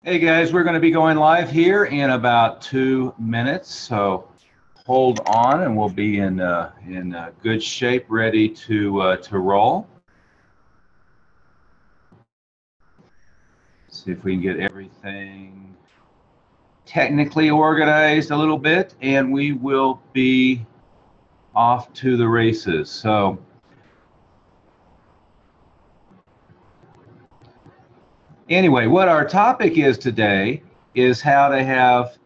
Hey guys, we're going to be going live here in about 2 minutes, so hold on, and we'll be in good shape, ready to roll. See if we can get everything technically organized a little bit, and we will be off to the races. So anyway, what our topic is today is how to have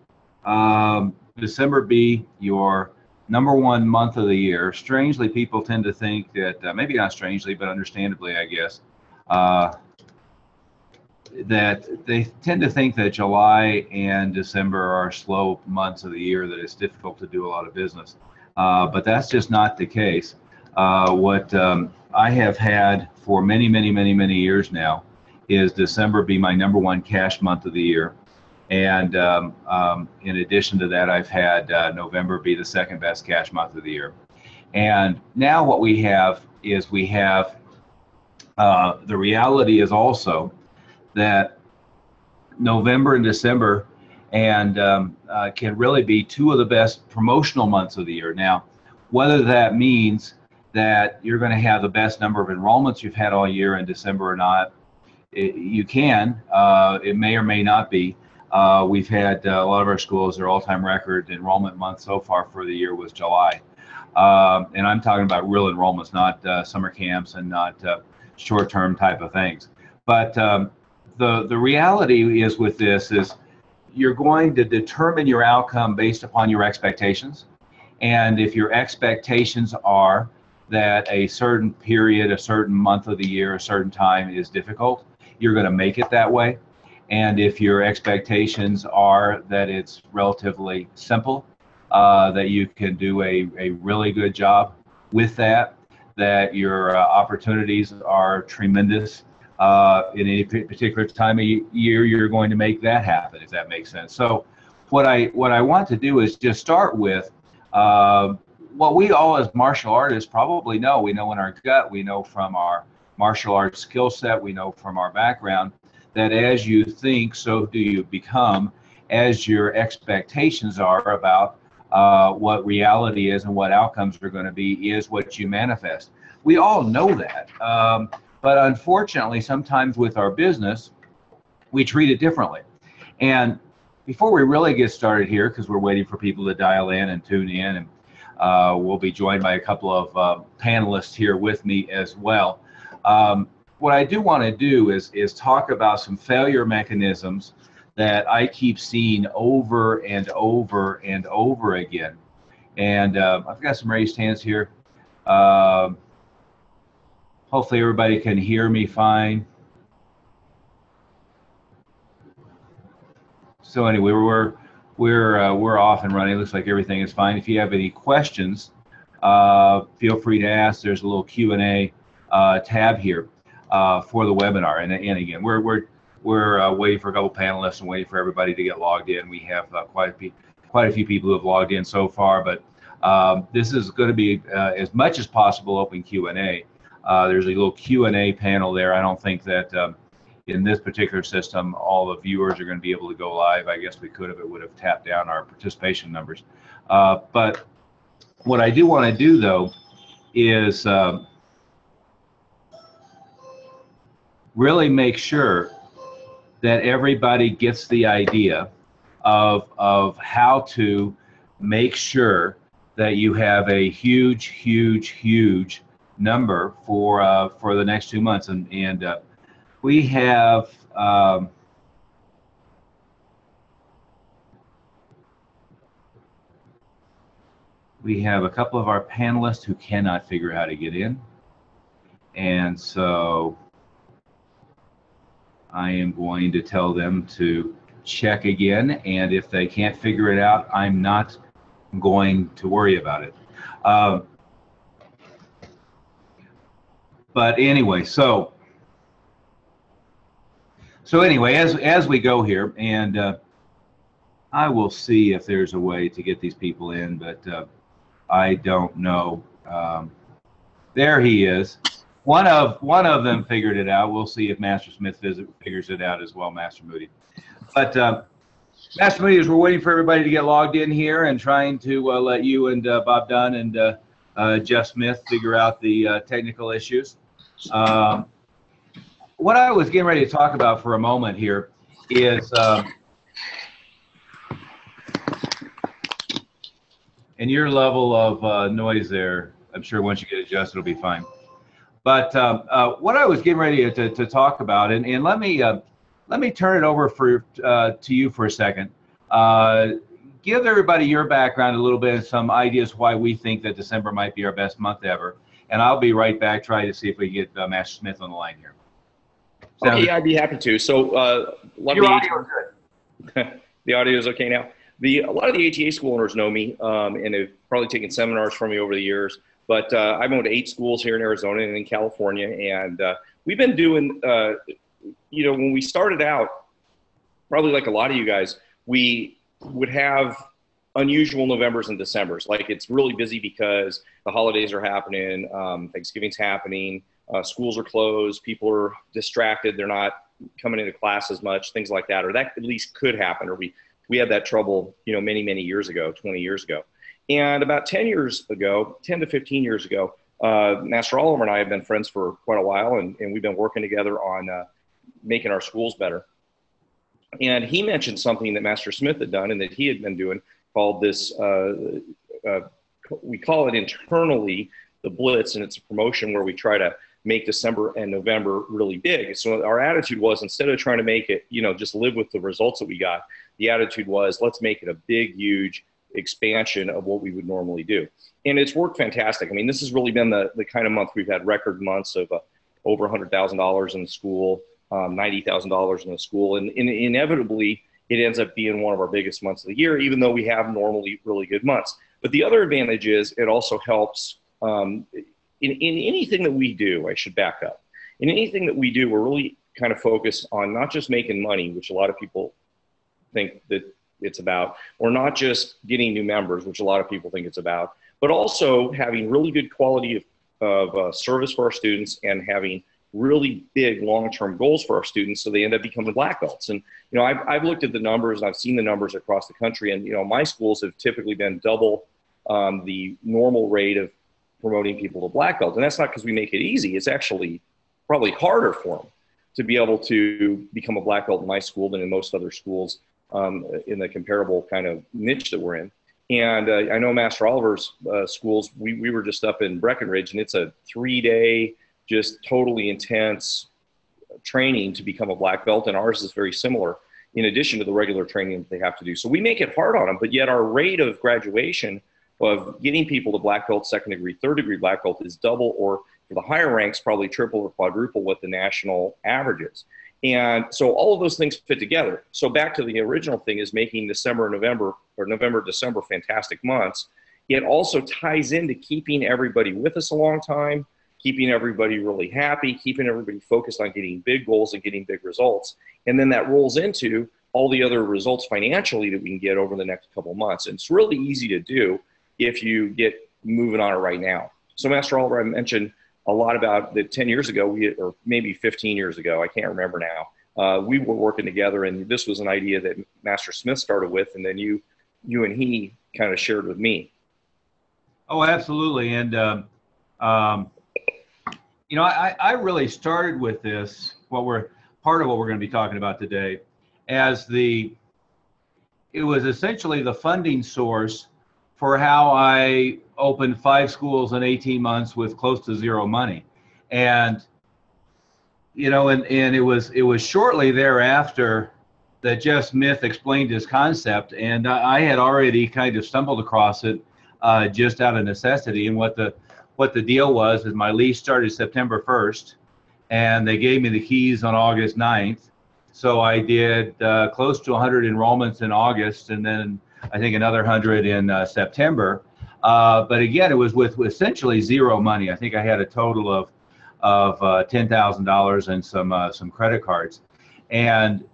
December be your #1 month of the year. Strangely, people tend to think that, maybe not strangely, but understandably, I guess, that they tend to think that July and December are slow months of the year, that it's difficult to do a lot of business. But that's just not the case. What I have had for many, many, many, many years now is December be my #1 cash month of the year. And in addition to that, I've had November be the second best cash month of the year. And now what we have is the reality is also that November and December can really be two of the best promotional months of the year. Now, whether that means that you're going to have the best number of enrollments you've had all year in December or not, you can. It may or may not be. We've had a lot of our schools, their all-time record enrollment month so far for the year was July. And I'm talking about real enrollments, not summer camps and not short-term type of things. But the reality is with this is you're going to determine your outcome based upon your expectations. And if your expectations are that a certain period, a certain month of the year, a certain time is difficult, you're going to make it that way. And if your expectations are that it's relatively simple, that you can do a really good job with that your opportunities are tremendous, in any particular time of year, you're going to make that happen, if that makes sense. So what I want to do is just start with what we all as martial artists probably know. We know in our gut, we know from our martial arts skill set, we know from our background, that as you think, so do you become, as your expectations are about what reality is and what outcomes are going to be is what you manifest. We all know that. But unfortunately, sometimes with our business, we treat it differently. And before we really get started here, because we're waiting for people to dial in and tune in, and we'll be joined by a couple of panelists here with me as well. What I do want to do is talk about some failure mechanisms that I keep seeing over and over and over again. And I've got some raised hands here. Hopefully everybody can hear me fine. So anyway, we're off and running. It looks like everything is fine. If you have any questions, feel free to ask. There's a little Q&A tab here for the webinar. And again, we're waiting for a couple panelists and waiting for everybody to get logged in. We have quite a few people who have logged in so far, but this is going to be as much as possible open Q&A. There's a little Q&A panel there. I don't think that in this particular system all the viewers are going to be able to go live. I guess we could have. It would have tapped down our participation numbers. But what I do want to do though is really make sure that everybody gets the idea of how to make sure that you have a huge number for the next 2 months. And we have a couple of our panelists who cannot figure out how to get in, and so I am going to tell them to check again, and if they can't figure it out, I'm not going to worry about it. But anyway, so anyway, as we go here, and I will see if there's a way to get these people in, but I don't know. There he is. one of them figured it out. We'll see if Master Smith figures it out as well, Master Moody. But Master Moody, as we're waiting for everybody to get logged in here and trying to let you and Bob Dunne and Jeff Smith figure out the technical issues. What I was getting ready to talk about for a moment here is, and your level of noise there, I'm sure once you get adjusted, it'll be fine. But what I was getting ready to talk about, and let me turn it over to you for a second. Give everybody your background a little bit and some ideas why we think that December might be our best month ever. And I'll be right back trying to see if we can get Master Smith on the line here. Okay, I'd be happy to. So your audio is good. The audio is okay now. A lot of the ATA school owners know me, and have probably taken seminars from me over the years. But I've owned 8 schools here in Arizona and in California, and we've been doing, when we started out, probably like a lot of you guys, we would have unusual Novembers and Decembers. Like, it's really busy because the holidays are happening, Thanksgiving's happening, schools are closed, people are distracted, they're not coming into class as much, things like that, or that at least could happen, or we had that trouble, many, many years ago, 20 years ago. And about 10 to 15 years ago, Master Oliver and I have been friends for quite a while, and we've been working together on making our schools better. And he mentioned something that Master Smith had done and that he had been doing called this, we call it internally the Blitz, and it's a promotion where we try to make December and November really big. So our attitude was, instead of trying to make it, just live with the results that we got, the attitude was, let's make it a big, huge expansion of what we would normally do. And it's worked fantastic. I mean, this has really been the kind of month we've had record months of over $100,000 in the school, $90,000 in the school. And inevitably, it ends up being one of our biggest months of the year, even though we have normally really good months. But the other advantage is it also helps in anything that we do. I should back up. In anything that we do, we're really kind of focused on not just making money, which a lot of people think that it's about, or not just getting new members, which a lot of people think it's about, but also having really good quality of service for our students and having really big long-term goals for our students so they end up becoming black belts. And, I've looked at the numbers, and I've seen the numbers across the country, and, my schools have typically been double the normal rate of promoting people to black belt. And that's not because we make it easy. It's actually probably harder for them to be able to become a black belt in my school than in most other schools in the comparable kind of niche that we're in. And I know Master Oliver's schools, we were just up in Breckenridge, and it's a 3-day, just totally intense training to become a black belt. And ours is very similar, in addition to the regular training that they have to do. So we make it hard on them, but yet our rate of graduation of getting people to black belt, second degree, third degree black belt is double, or for the higher ranks, probably triple or quadruple what the national average is. And so all of those things fit together. So back to the original thing is making December, November, or November, December fantastic months. It also ties into keeping everybody with us a long time, keeping everybody really happy, keeping everybody focused on getting big goals and getting big results. And then that rolls into all the other results financially that we can get over the next couple of months. And it's really easy to do if you get moving on it right now. So Master Oliver, I mentioned a lot about that 10 years ago, or maybe 15 years ago, I can't remember now. We were working together, and this was an idea that Master Smith started with, and then you and he kind of shared with me. Oh, absolutely. And, I really started with this, part of what we're going to be talking about today, as it was essentially the funding source for how I opened 5 schools in 18 months with close to zero money. And, and it was shortly thereafter that Jeff Smith explained his concept, and I had already kind of stumbled across it just out of necessity. And what the deal was is my lease started September 1st, and they gave me the keys on August 9th. So I did close to 100 enrollments in August, and then I think another 100 in September. But again, it was with essentially zero money. I think I had a total of $10,000 and some credit cards. And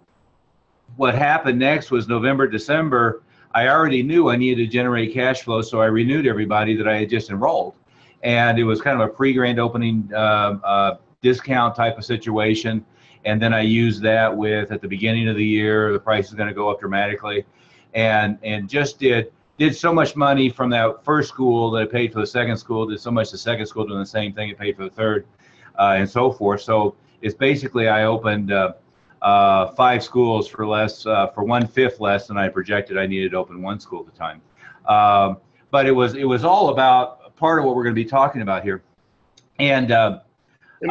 what happened next was November, December, I already knew I needed to generate cash flow, so I renewed everybody that I had just enrolled. and it was kind of a pre-grand opening discount type of situation. And then I used that with, at the beginning of the year, the price is going to go up dramatically, and just did so much money from that first school that I paid for the second school, did so much the second school doing the same thing, it paid for the third, and so forth. So it's basically I opened 5 schools for less, for 1/5 less than I projected I needed to open 1 school at the time. But it was all about part of what we're going to be talking about here. And I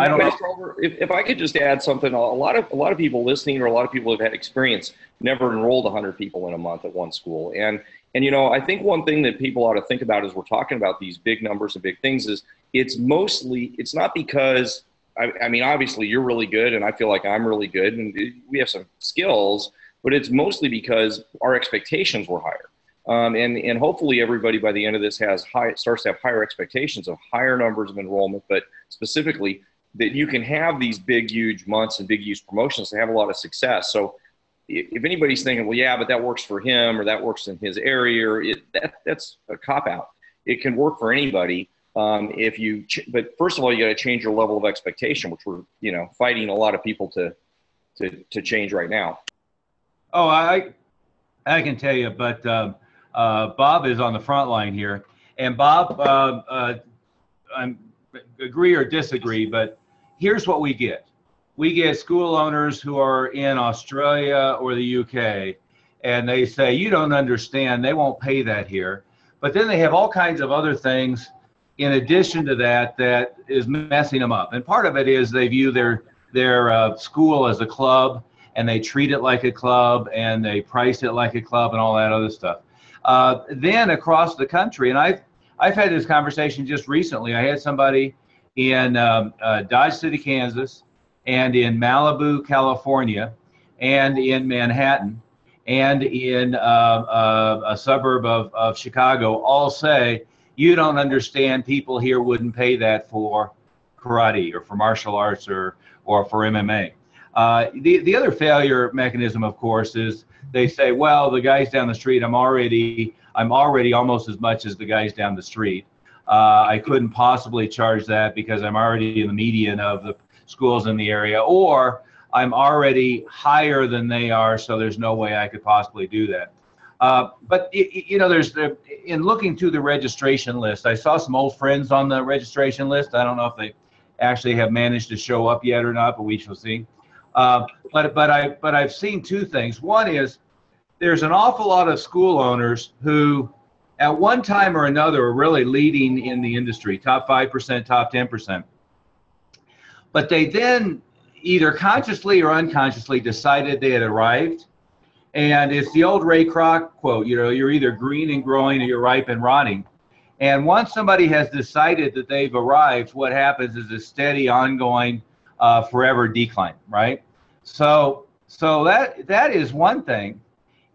don't know. If I could just add something, a lot of people listening, or a lot of people who have had experience, never enrolled 100 people in a month at one school. And you know, I think one thing that people ought to think about as we're talking about these big numbers and big things is it's not because, I mean, obviously you're really good and I feel like I'm really good and we have some skills, but it's mostly because our expectations were higher. And hopefully everybody by the end of this starts to have higher expectations of higher numbers of enrollment, but specifically that you can have these big, huge months and big, huge promotions to have a lot of success. So if anybody's thinking, well, yeah, but that works for him or that works in his area, or that's a cop-out. It can work for anybody but first of all, you got to change your level of expectation, which we're, you know, fighting a lot of people to change right now. Oh, I can tell you, but Bob is on the front line here, and Bob, I agree or disagree, but here's what we get. We get school owners who are in Australia or the UK, and they say, you don't understand, they won't pay that here. But then they have all kinds of other things in addition to that is messing them up. And part of it is they view their school as a club, and they treat it like a club, and they price it like a club, and all that other stuff. Then across the country, and I've had this conversation just recently. I had somebody in Dodge City, Kansas, and in Malibu, California, and in Manhattan, and in a suburb of Chicago, all say, you don't understand, people here wouldn't pay that for karate or for martial arts or for MMA. The other failure mechanism, of course, is they say, well, the guys down the street, I'm already almost as much as the guys down the street. I couldn't possibly charge that because I'm already in the median of the schools in the area, or I'm already higher than they are, so there's no way I could possibly do that. But you know, in looking through the registration list, I saw some old friends on the registration list. I don't know if they actually have managed to show up yet or not, but we shall see. But I've seen 2 things. One is there's an awful lot of school owners who, at one time or another, are really leading in the industry, top 5%, top 10%. But they then either consciously or unconsciously decided they had arrived. And it's the old Ray Kroc quote, you know, you're either green and growing or you're ripe and rotting. And once somebody has decided that they've arrived, what happens is a steady, ongoing, forever decline, right? So that is one thing.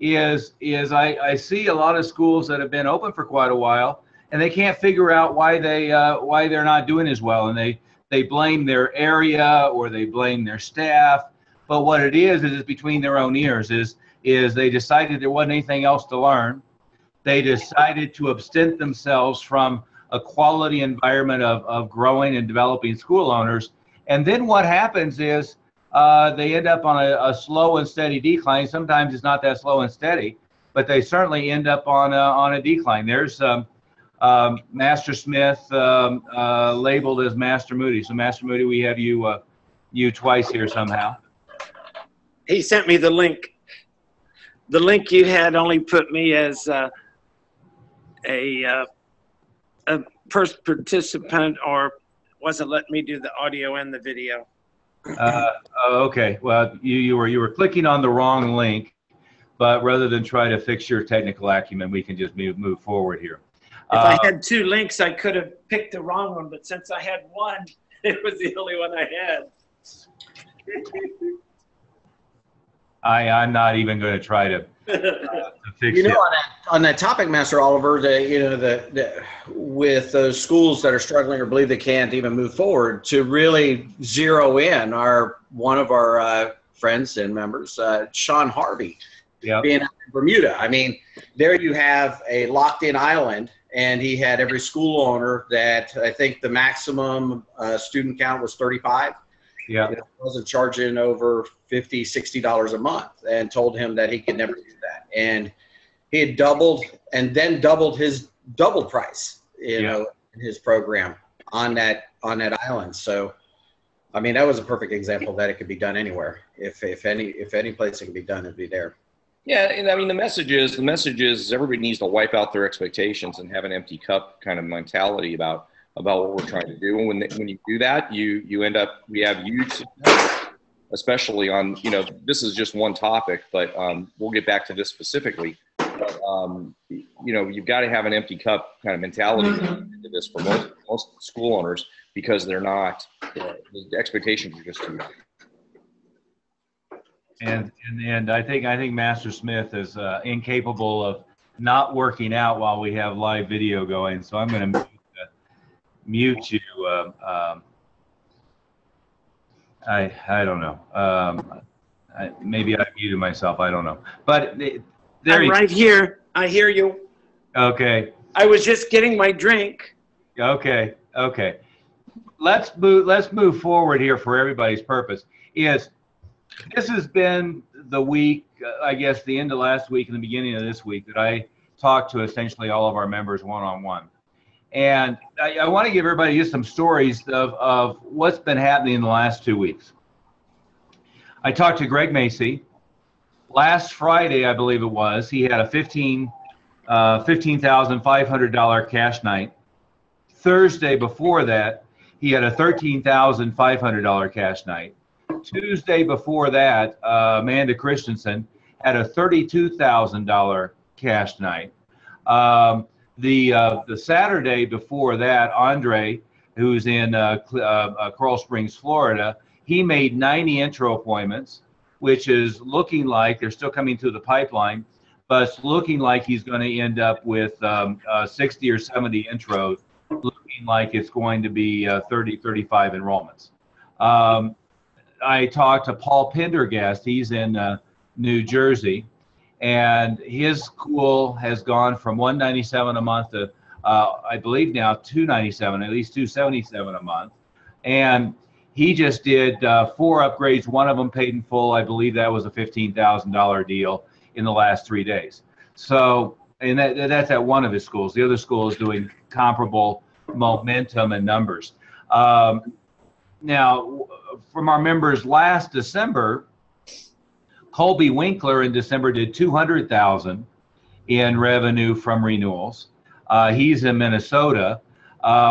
I see a lot of schools that have been open for quite a while, and they can't figure out why they're not doing as well, and they blame their area or they blame their staff. But what it is it's between their own ears. Is they decided there wasn't anything else to learn. They decided to absent themselves from a quality environment of growing and developing school owners. And then what happens is they end up on a slow and steady decline. Sometimes it's not that slow and steady, but they certainly end up on a decline. There's Master Smith labeled as Master Moody. So Master Moody, we have you twice here somehow. He sent me the link. The link you had only put me as a first participant, or wasn't letting me do the audio and the video. Okay. Well, you were clicking on the wrong link, but rather than try to fix your technical acumen, we can just move forward here. If I had 2 links, I could have picked the wrong one, but since I had one, it was the only one I had. I'm not even going to try to fix it. You know, on that topic, Master Oliver, with those schools that are struggling or believe they can't even move forward, to really zero in, one of our friends and members, Sean Harvey, being out in Bermuda. I mean, there you have a locked-in island, and he had every school owner that I think the maximum student count was 35. Yeah. Wasn't charging over $50, $60 a month, and told him that he could never do that. And he had doubled and then doubled his double price, you know, in his program on that island. So, I mean, that was a perfect example that it could be done anywhere. If any place it could be done, it'd be there. Yeah, and I mean, the message is everybody needs to wipe out their expectations and have an empty cup kind of mentality about what we're trying to do. And when you do that, you end up, we have huge success, especially on, you know, this is just one topic, but we'll get back to this specifically. But, you know, you've got to have an empty cup kind of mentality into this for most school owners, because they're not, the expectations are just too high. And I think Master Smith is incapable of not working out while we have live video going. So I'm going to mute you. I don't know. Maybe I muted myself. I don't know. But I'm right here. I hear you. Okay. I was just getting my drink. Okay. Okay. Let's move forward here for everybody's purpose. This has been the week, I guess the end of last week and the beginning of this week, that I talked to essentially all of our members one-on-one. And I want to give everybody just some stories of what's been happening in the last 2 weeks. I talked to Greg Macy. Last Friday, I believe it was, he had a $15,500 cash night. Thursday before that, he had a $13,500 cash night. Tuesday before that, Amanda Christensen had a $32,000 cash night. The Saturday before that, Andre, who's in Coral Springs, Florida, he made 90 intro appointments, which is looking like they're still coming through the pipeline, but it's looking like he's going to end up with 60 or 70 intros, looking like it's going to be 30, 35 enrollments. I talked to Paul Pendergast. He's in New Jersey, and his school has gone from $197 a month to I believe now $297, at least $277 a month. And he just did 4 upgrades. One of them paid in full. I believe that was a $15,000 deal in the last 3 days. So, and that's at one of his schools. The other school is doing comparable momentum and numbers. Now, from our members last December, Colby Winkler in December did $200,000 in revenue from renewals. He's in Minnesota.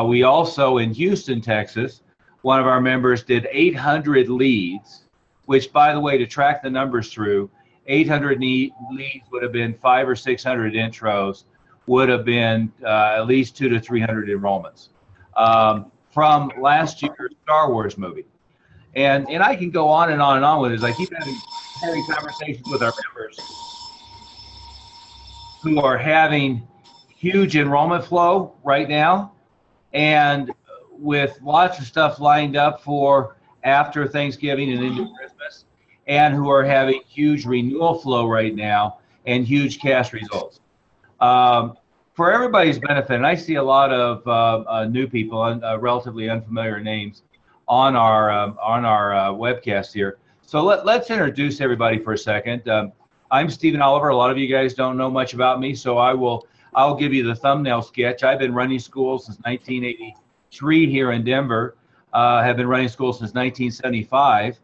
We also in Houston, Texas, one of our members did 800 leads, which, by the way, to track the numbers through, 800 leads would have been 500 or 600 intros, would have been at least 200 to 300 enrollments. From last year's Star Wars movie. And I can go on and on and on with this. I keep having conversations with our members who are having huge enrollment flow right now, and with lots of stuff lined up for after Thanksgiving and into Christmas, and who are having huge renewal flow right now and huge cash results. For everybody's benefit, and I see a lot of new people, relatively unfamiliar names on our webcast here. So let's introduce everybody for a second. I'm Stephen Oliver. A lot of you guys don't know much about me, so I'll give you the thumbnail sketch. I've been running schools since 1983 here in Denver. Have been running schools since 1975.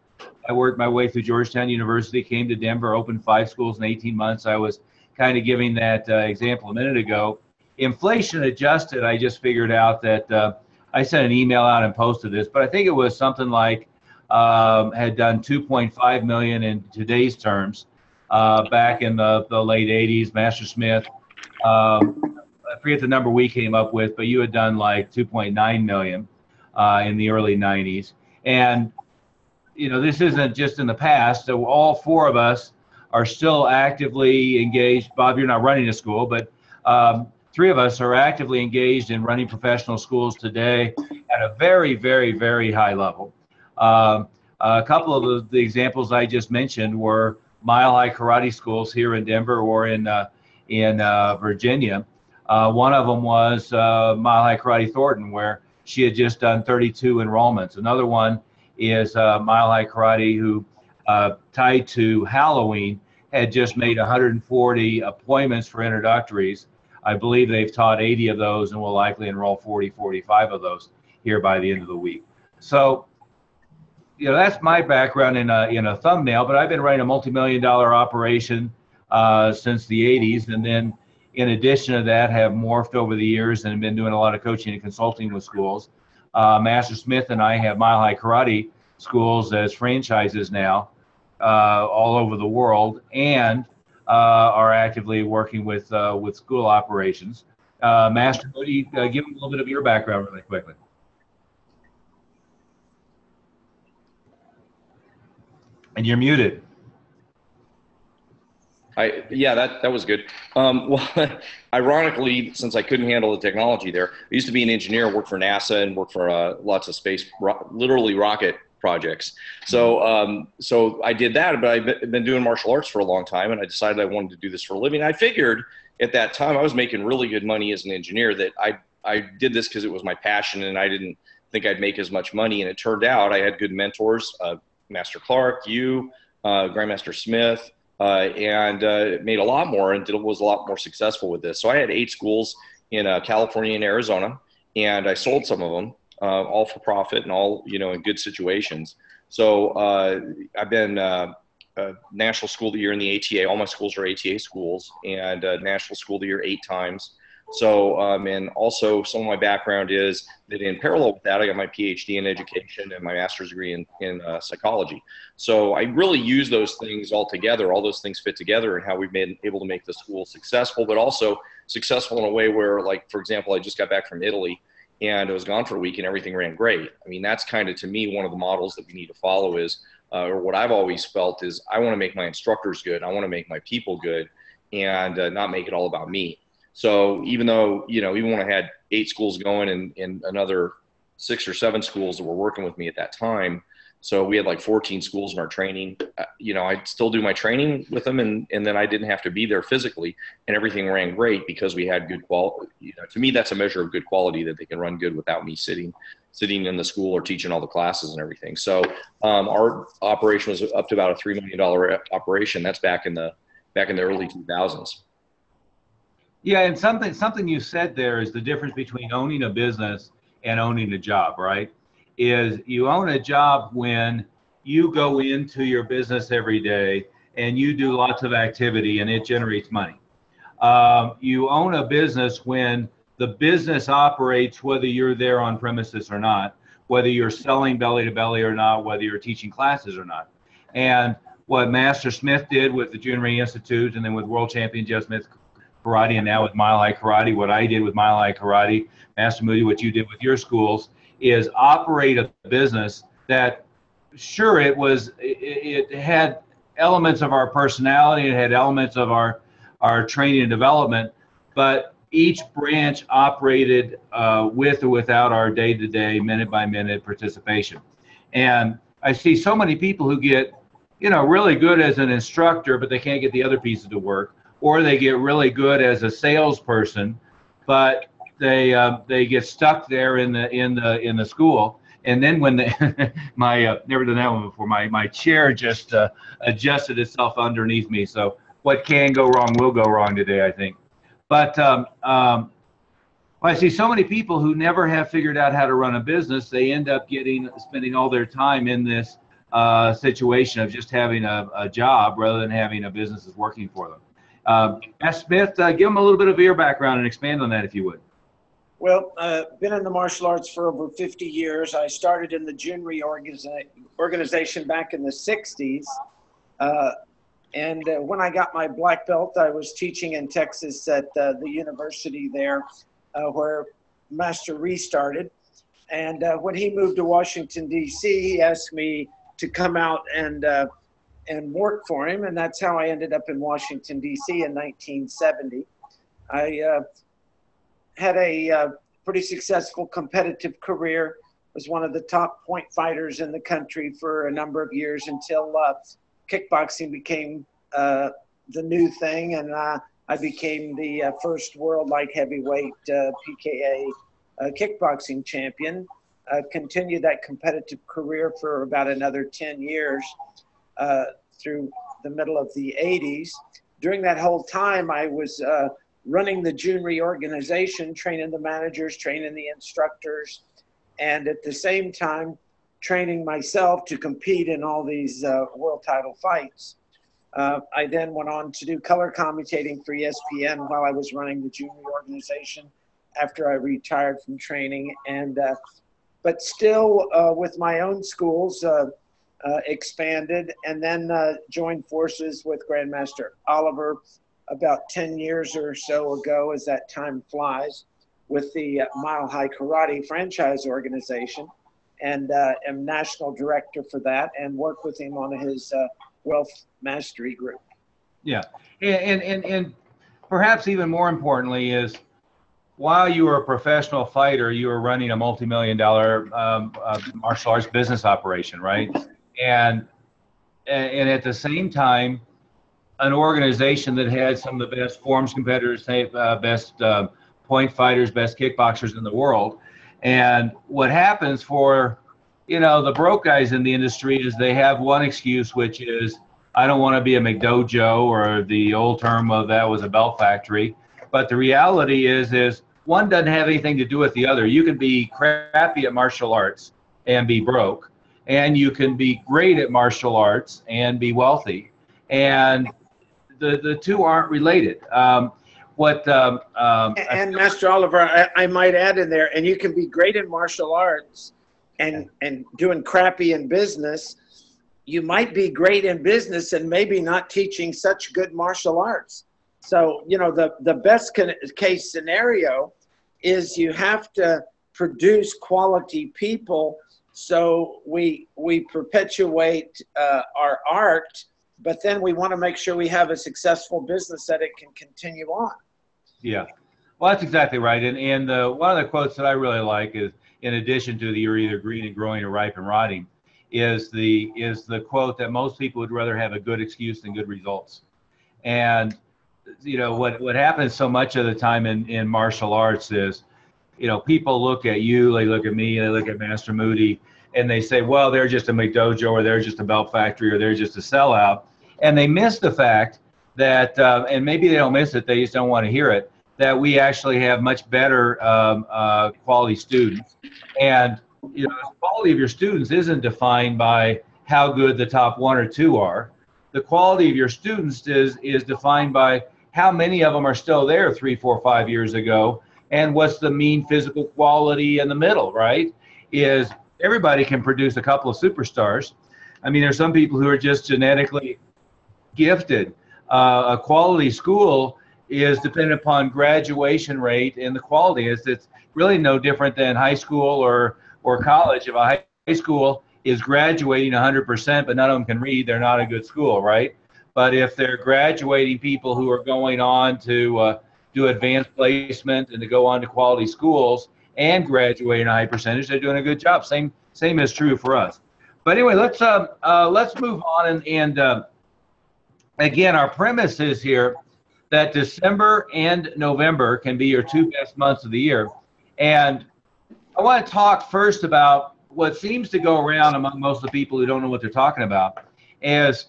I worked my way through Georgetown University, came to Denver, opened 5 schools in 18 months. I was kind of giving that example a minute ago. Inflation adjusted, I just figured out that I sent an email out and posted this, but I think it was something like had done 2.5 million in today's terms back in the late 80s. Master Smith, I forget the number we came up with, but you had done like 2.9 million in the early 90s. And you know, this isn't just in the past. So all 4 of us are still actively engaged. Bob, you're not running a school, but 3 of us are actively engaged in running professional schools today at a very, very, very high level. A couple of the examples I just mentioned were Mile High Karate schools here in Denver or in Virginia. One of them was Mile High Karate Thornton, where she had just done 32 enrollments. Another one is Mile High Karate, who tied to Halloween had just made 140 appointments for introductories. I believe they've taught 80 of those and will likely enroll 40, 45 of those here by the end of the week. So, you know, that's my background in a thumbnail, but I've been running a multi-million-dollar operation since the 80s, and then in addition to that have morphed over the years and been doing a lot of coaching and consulting with schools. Master Smith and I have Mile High Karate schools as franchises now all over the world, and are actively working with school operations. Master Moody, give them a little bit of your background really quickly. And you're muted. Yeah, that was good. Well, ironically, since I couldn't handle the technology there, I used to be an engineer, worked for NASA and worked for lots of space, literally rocket projects. So so I did that, but I've been doing martial arts for a long time, and I decided I wanted to do this for a living. I figured at that time I was making really good money as an engineer, that I did this because it was my passion, and I didn't think I'd make as much money. And it turned out I had good mentors, Master Clark, Grandmaster Smith, and made a lot more and was a lot more successful with this. So I had 8 schools in California and Arizona, and I sold some of them, all for profit and all, you know, in good situations. So I've been National School of the Year in the ATA. All my schools are ATA schools, and National School of the Year 8 times. So, and also some of my background is that in parallel with that, I got my PhD in education and my master's degree in psychology. So I really use those things all together. All those things fit together and how we've been able to make the school successful, but also successful in a way where, like, for example, I just got back from Italy and I was gone for a week and everything ran great. I mean, that's kind of, to me, one of the models that we need to follow is, or what I've always felt is, I want to make my instructors good. I want to make my people good, and not make it all about me. So even though, you know, even when I had 8 schools going and another 6 or 7 schools that were working with me at that time, so we had like 14 schools in our training, you know, I'd still do my training with them, and then I didn't have to be there physically, and everything ran great because we had good quality. You know, to me, that's a measure of good quality, that they can run good without me sitting in the school or teaching all the classes and everything. So our operation was up to about a $3 million operation. That's back in the early 2000s. Yeah, and something you said there is the difference between owning a business and owning a job, right? Is you own a job when you go into your business every day and you do lots of activity and it generates money. You own a business when the business operates, whether you're there on premises or not, whether you're selling belly to belly or not, whether you're teaching classes or not. And what Master Smith did with the Junior Institute, and then with World Champion Jeff Smith Karate, and now with Mile High Karate, what I did with Mile High Karate, Master Moody, what you did with your schools, is operate a business that, sure, it had elements of our personality, it had elements of our training and development, but each branch operated with or without our day-to-day, minute-by-minute participation. And I see so many people who get, you know, really good as an instructor, but they can't get the other pieces to work, or they get really good as a salesperson, but they get stuck there in the school. And then when never done that one before, my chair just adjusted itself underneath me. So what can go wrong will go wrong today, I think. But I see so many people who never have figured out how to run a business. They end up spending all their time in this situation of just having a job rather than having a business that's working for them. Master Smith, give them a little bit of your background and expand on that if you would. Well, been in the martial arts for over 50 years. I started in the Junri organization back in the 60s. And when I got my black belt, I was teaching in Texas at the university there where Master Ree started. And when he moved to Washington, D.C., he asked me to come out and work for him. And that's how I ended up in Washington, D.C. in 1970. I had a pretty successful competitive career, was one of the top point fighters in the country for a number of years until kickboxing became the new thing. And I became the first world light heavyweight PKA kickboxing champion. Continued that competitive career for about another 10 years through the middle of the 80s. During that whole time, I was running the June reorganization, training the managers, training the instructors, and at the same time, training myself to compete in all these world title fights. I then went on to do color commentating for ESPN while I was running the June reorganization after I retired from training, and but still with my own schools, expanded, and then joined forces with Grandmaster Oliver about 10 years or so ago, as that time flies, with the Mile High Karate franchise organization, and am national director for that, and work with him on his wealth mastery group. Yeah, and perhaps even more importantly is, while you were a professional fighter, you were running a multi-million-dollar martial arts business operation, right? And at the same time, an organization that had some of the best forms competitors, best point fighters, best kickboxers in the world. And what happens for, the broke guys in the industry is they have one excuse, which is, I don't want to be a McDojo, or the old term of that was a belt factory. But the reality is one doesn't have anything to do with the other. You can be crappy at martial arts and be broke, and you can be great at martial arts and be wealthy, and the two aren't related. And Master Oliver, I might add in there, and you can be great in martial arts and doing crappy in business. You might be great in business and maybe not teaching such good martial arts. So, the best case scenario is you have to produce quality people, so we perpetuate our art, but then we want to make sure we have a successful business that it can continue on. Yeah, well, that's exactly right. And one of the quotes that I really like is, in addition to the "you're either green and growing or ripe and rotting," is the quote that most people would rather have a good excuse than good results. And what happens so much of the time in martial arts is, people look at you, they look at me, they look at Master Moody, and they say, well, they're just a McDojo, or they're just a belt factory, or they're just a sellout. And they miss the fact that, and maybe they don't miss it, they just don't want to hear it, that we actually have much better quality students. And the quality of your students isn't defined by how good the top 1 or 2 are. The quality of your students is defined by how many of them are still there 3, 4, 5 years ago, and what's the mean physical quality in the middle, right? Is everybody can produce a couple of superstars. I mean, there's some people who are just genetically gifted. A quality school is dependent upon graduation rate and the quality. It's really no different than high school or college. If a high school is graduating 100%, but none of them can read, they're not a good school, right? But if they're graduating people who are going on to do advanced placement and to go on to quality schools and graduating a high percentage, they're doing a good job. Same is true for us. But anyway, let's move on. And again, our premise is here that December and November can be your 2 best months of the year. And I want to talk first about what seems to go around among most of the people who don't know what they're talking about. Is,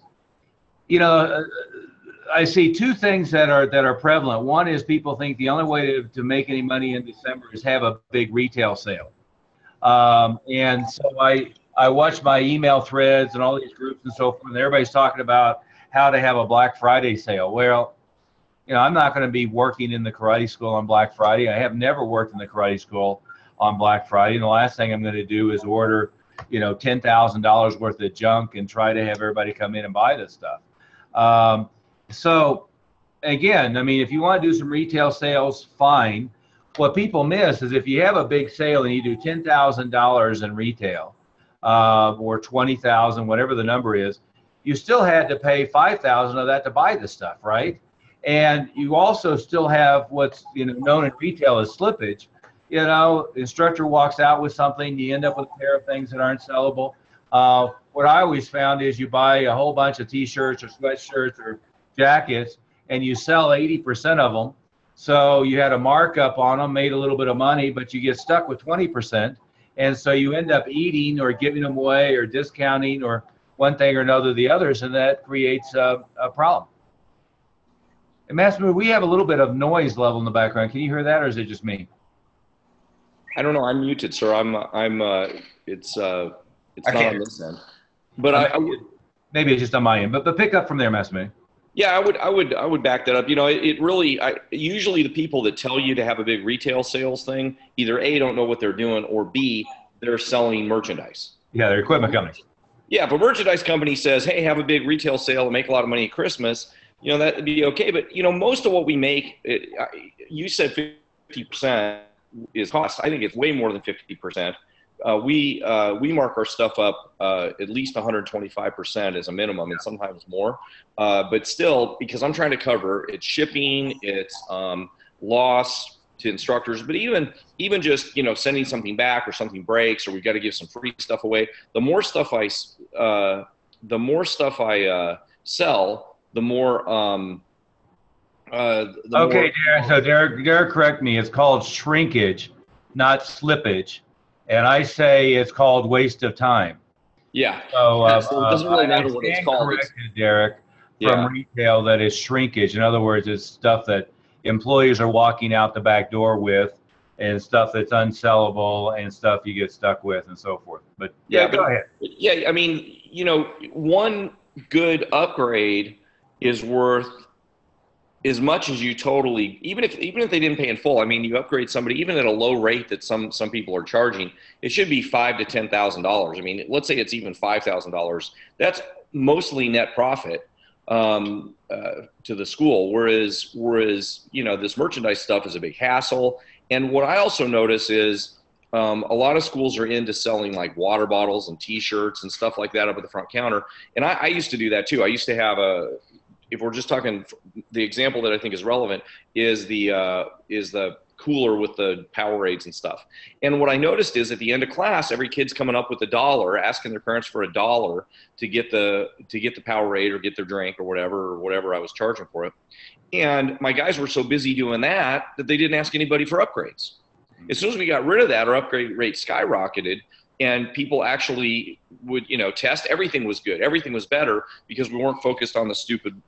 I see 2 things that are prevalent. One is people think the only way to make any money in December is have a big retail sale. And so I watch my email threads and all these groups and so forth, and everybody's talking about how to have a Black Friday sale. Well, I'm not going to be working in the karate school on Black Friday. I have never worked in the karate school on Black Friday. And the last thing I'm going to do is order, $10,000 worth of junk and try to have everybody come in and buy this stuff. So again, I mean, if you want to do some retail sales, fine. What people miss is if you have a big sale and you do $10,000 in retail, or $20,000, whatever the number is, you still had to pay $5,000 of that to buy the stuff, right? And you also still have what's known in retail as slippage. The instructor walks out with something, you end up with a pair of things that aren't sellable. What I always found is you buy a whole bunch of T-shirts or sweatshirts or jackets, and you sell 80% of them. So you had a markup on them, made a little bit of money, but you get stuck with 20%. And so you end up eating or giving them away or discounting or one thing or another the others, and that creates a problem. And Master, we have a little bit of noise level in the background. Can you hear that, or is it just me? I don't know. I'm muted, sir. It's not on this end. But I would, maybe it's just on my end. But pick up from there, Master. yeah, I would back that up. You know, it really, usually the people that tell you to have a big retail sales thing, either A, don't know what they're doing, or B, they're selling merchandise. Yeah, they're equipment companies. Yeah, if a merchandise company says, hey, have a big retail sale and make a lot of money at Christmas, you know, that would be okay. But, you know, most of what we make, you said 50% is cost. I think it's way more than 50%. We mark our stuff up at least 125% as a minimum, and sometimes more. But still, because I'm trying to cover it's shipping, it's loss to instructors, but even just, you know, sending something back or something breaks or we've got to give some free stuff away. The more stuff I sell, the more. Okay, Derek. So Derek, correct me. It's called shrinkage, not slippage. And I say it's called waste of time. Yeah. So it doesn't really matter what it's called. Corrected, Derek, from retail, that is shrinkage. In other words, it's stuff that employees are walking out the back door with, and stuff that's unsellable, and stuff you get stuck with, and so forth. But go ahead. Yeah, I mean, you know, one good upgrade is worth as much as you totally, even if they didn't pay in full. I mean, you upgrade somebody even at a low rate that some people are charging, it should be $5,000 to $10,000. I mean, let's say it's even $5,000. That's mostly net profit to the school. Whereas you know, this merchandise stuff is a big hassle. And what I also notice is a lot of schools are into selling like water bottles and T-shirts and stuff like that up at the front counter. And I used to do that too. I used to have if we're just talking, the example that I think is relevant is the cooler with the Powerades and stuff. And what I noticed is at the end of class, every kid's coming up with $1, asking their parents for $1 to get the Powerade or get their drink or whatever I was charging for it. And my guys were so busy doing that they didn't ask anybody for upgrades. As soon as we got rid of that, our upgrade rate skyrocketed. And people actually would, you know, test. Everything was good. Everything was better because we weren't focused on the stupid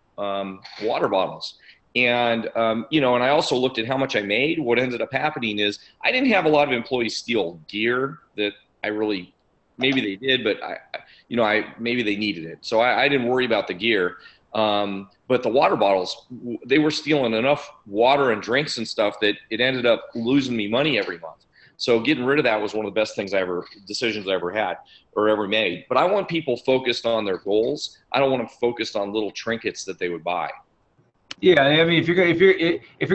water bottles. And, you know, and I also looked at how much I made. What ended up happening is I didn't have a lot of employees steal gear that I really, maybe they did, but maybe they needed it. So I didn't worry about the gear. But the water bottles, they were stealing enough water and drinks and stuff that it ended up losing me money every month. So getting rid of that was one of the best decisions I ever had or ever made. But I want people focused on their goals. I don't want them focused on little trinkets that they would buy. Yeah, I mean, if you're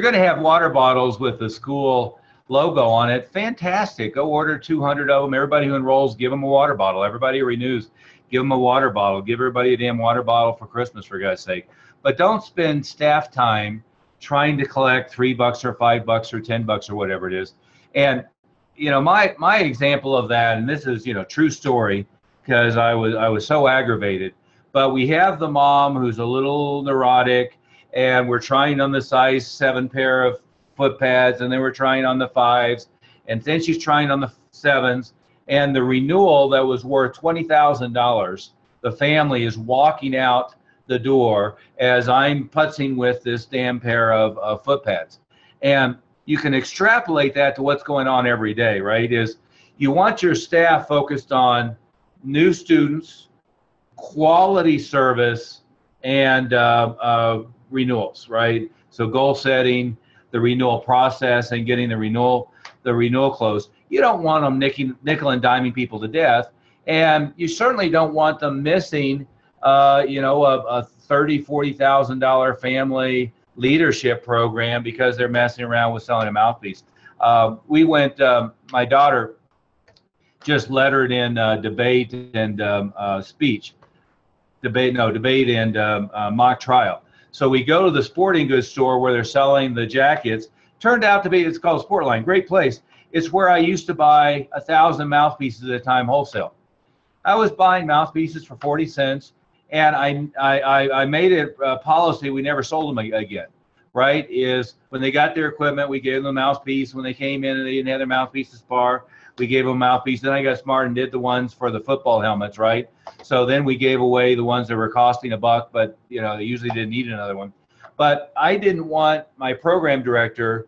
going to have water bottles with the school logo on it, fantastic. Go order 200 of them. Everybody who enrolls, give them a water bottle. Everybody who renews, give them a water bottle. Give everybody a damn water bottle for Christmas, for God's sake. But don't spend staff time trying to collect $3 or $5 or $10 or whatever it is. And you know, my example of that, and this is, you know, true story, because I was so aggravated, but we have the mom who's a little neurotic, and we're trying on the size 7 pair of foot pads, and then we're trying on the 5s, and then she's trying on the 7s, and the renewal that was worth $20,000, the family is walking out the door as I'm putzing with this damn pair of foot pads. And you can extrapolate that to what's going on every day, right? Is you want your staff focused on new students, quality service, and renewals, right? So goal setting, the renewal process, and getting the renewal closed. You don't want them nickel and diming people to death, and you certainly don't want them missing, you know, a $30,000, $40,000 family leadership program because they're messing around with selling a mouthpiece. We went, my daughter just lettered in debate and debate and mock trial. So we go to the sporting goods store where they're selling the jackets. Turned out to be, it's called Sportline, great place. It's where I used to buy 1,000 mouthpieces at a time wholesale. I was buying mouthpieces for 40 cents, And I made it a policy we never sold them again, right? Is when they got their equipment, we gave them a mouthpiece. When they came in and they didn't have their mouthpiece to spar, we gave them a mouthpiece. Then I got smart and did the ones for the football helmets, right? So then we gave away the ones that were costing $1, but you know, they usually didn't need another one. But I didn't want my program director,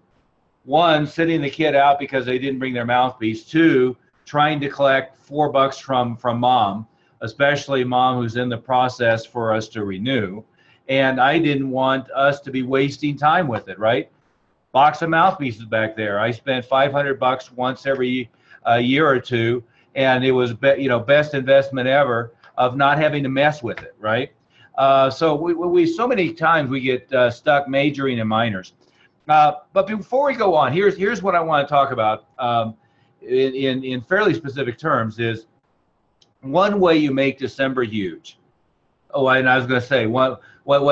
one, sitting the kid out because they didn't bring their mouthpiece, two, trying to collect $4 from mom, especially mom who's in the process for us to renew. And I didn't want us to be wasting time with it, right? Box of mouthpieces back there. I spent $500 once every year or two, and it was best investment ever of not having to mess with it, right? So we so many times we get stuck majoring in minors. But before we go on, here's what I want to talk about in fairly specific terms is one way you make December huge. Oh, and I was going to say what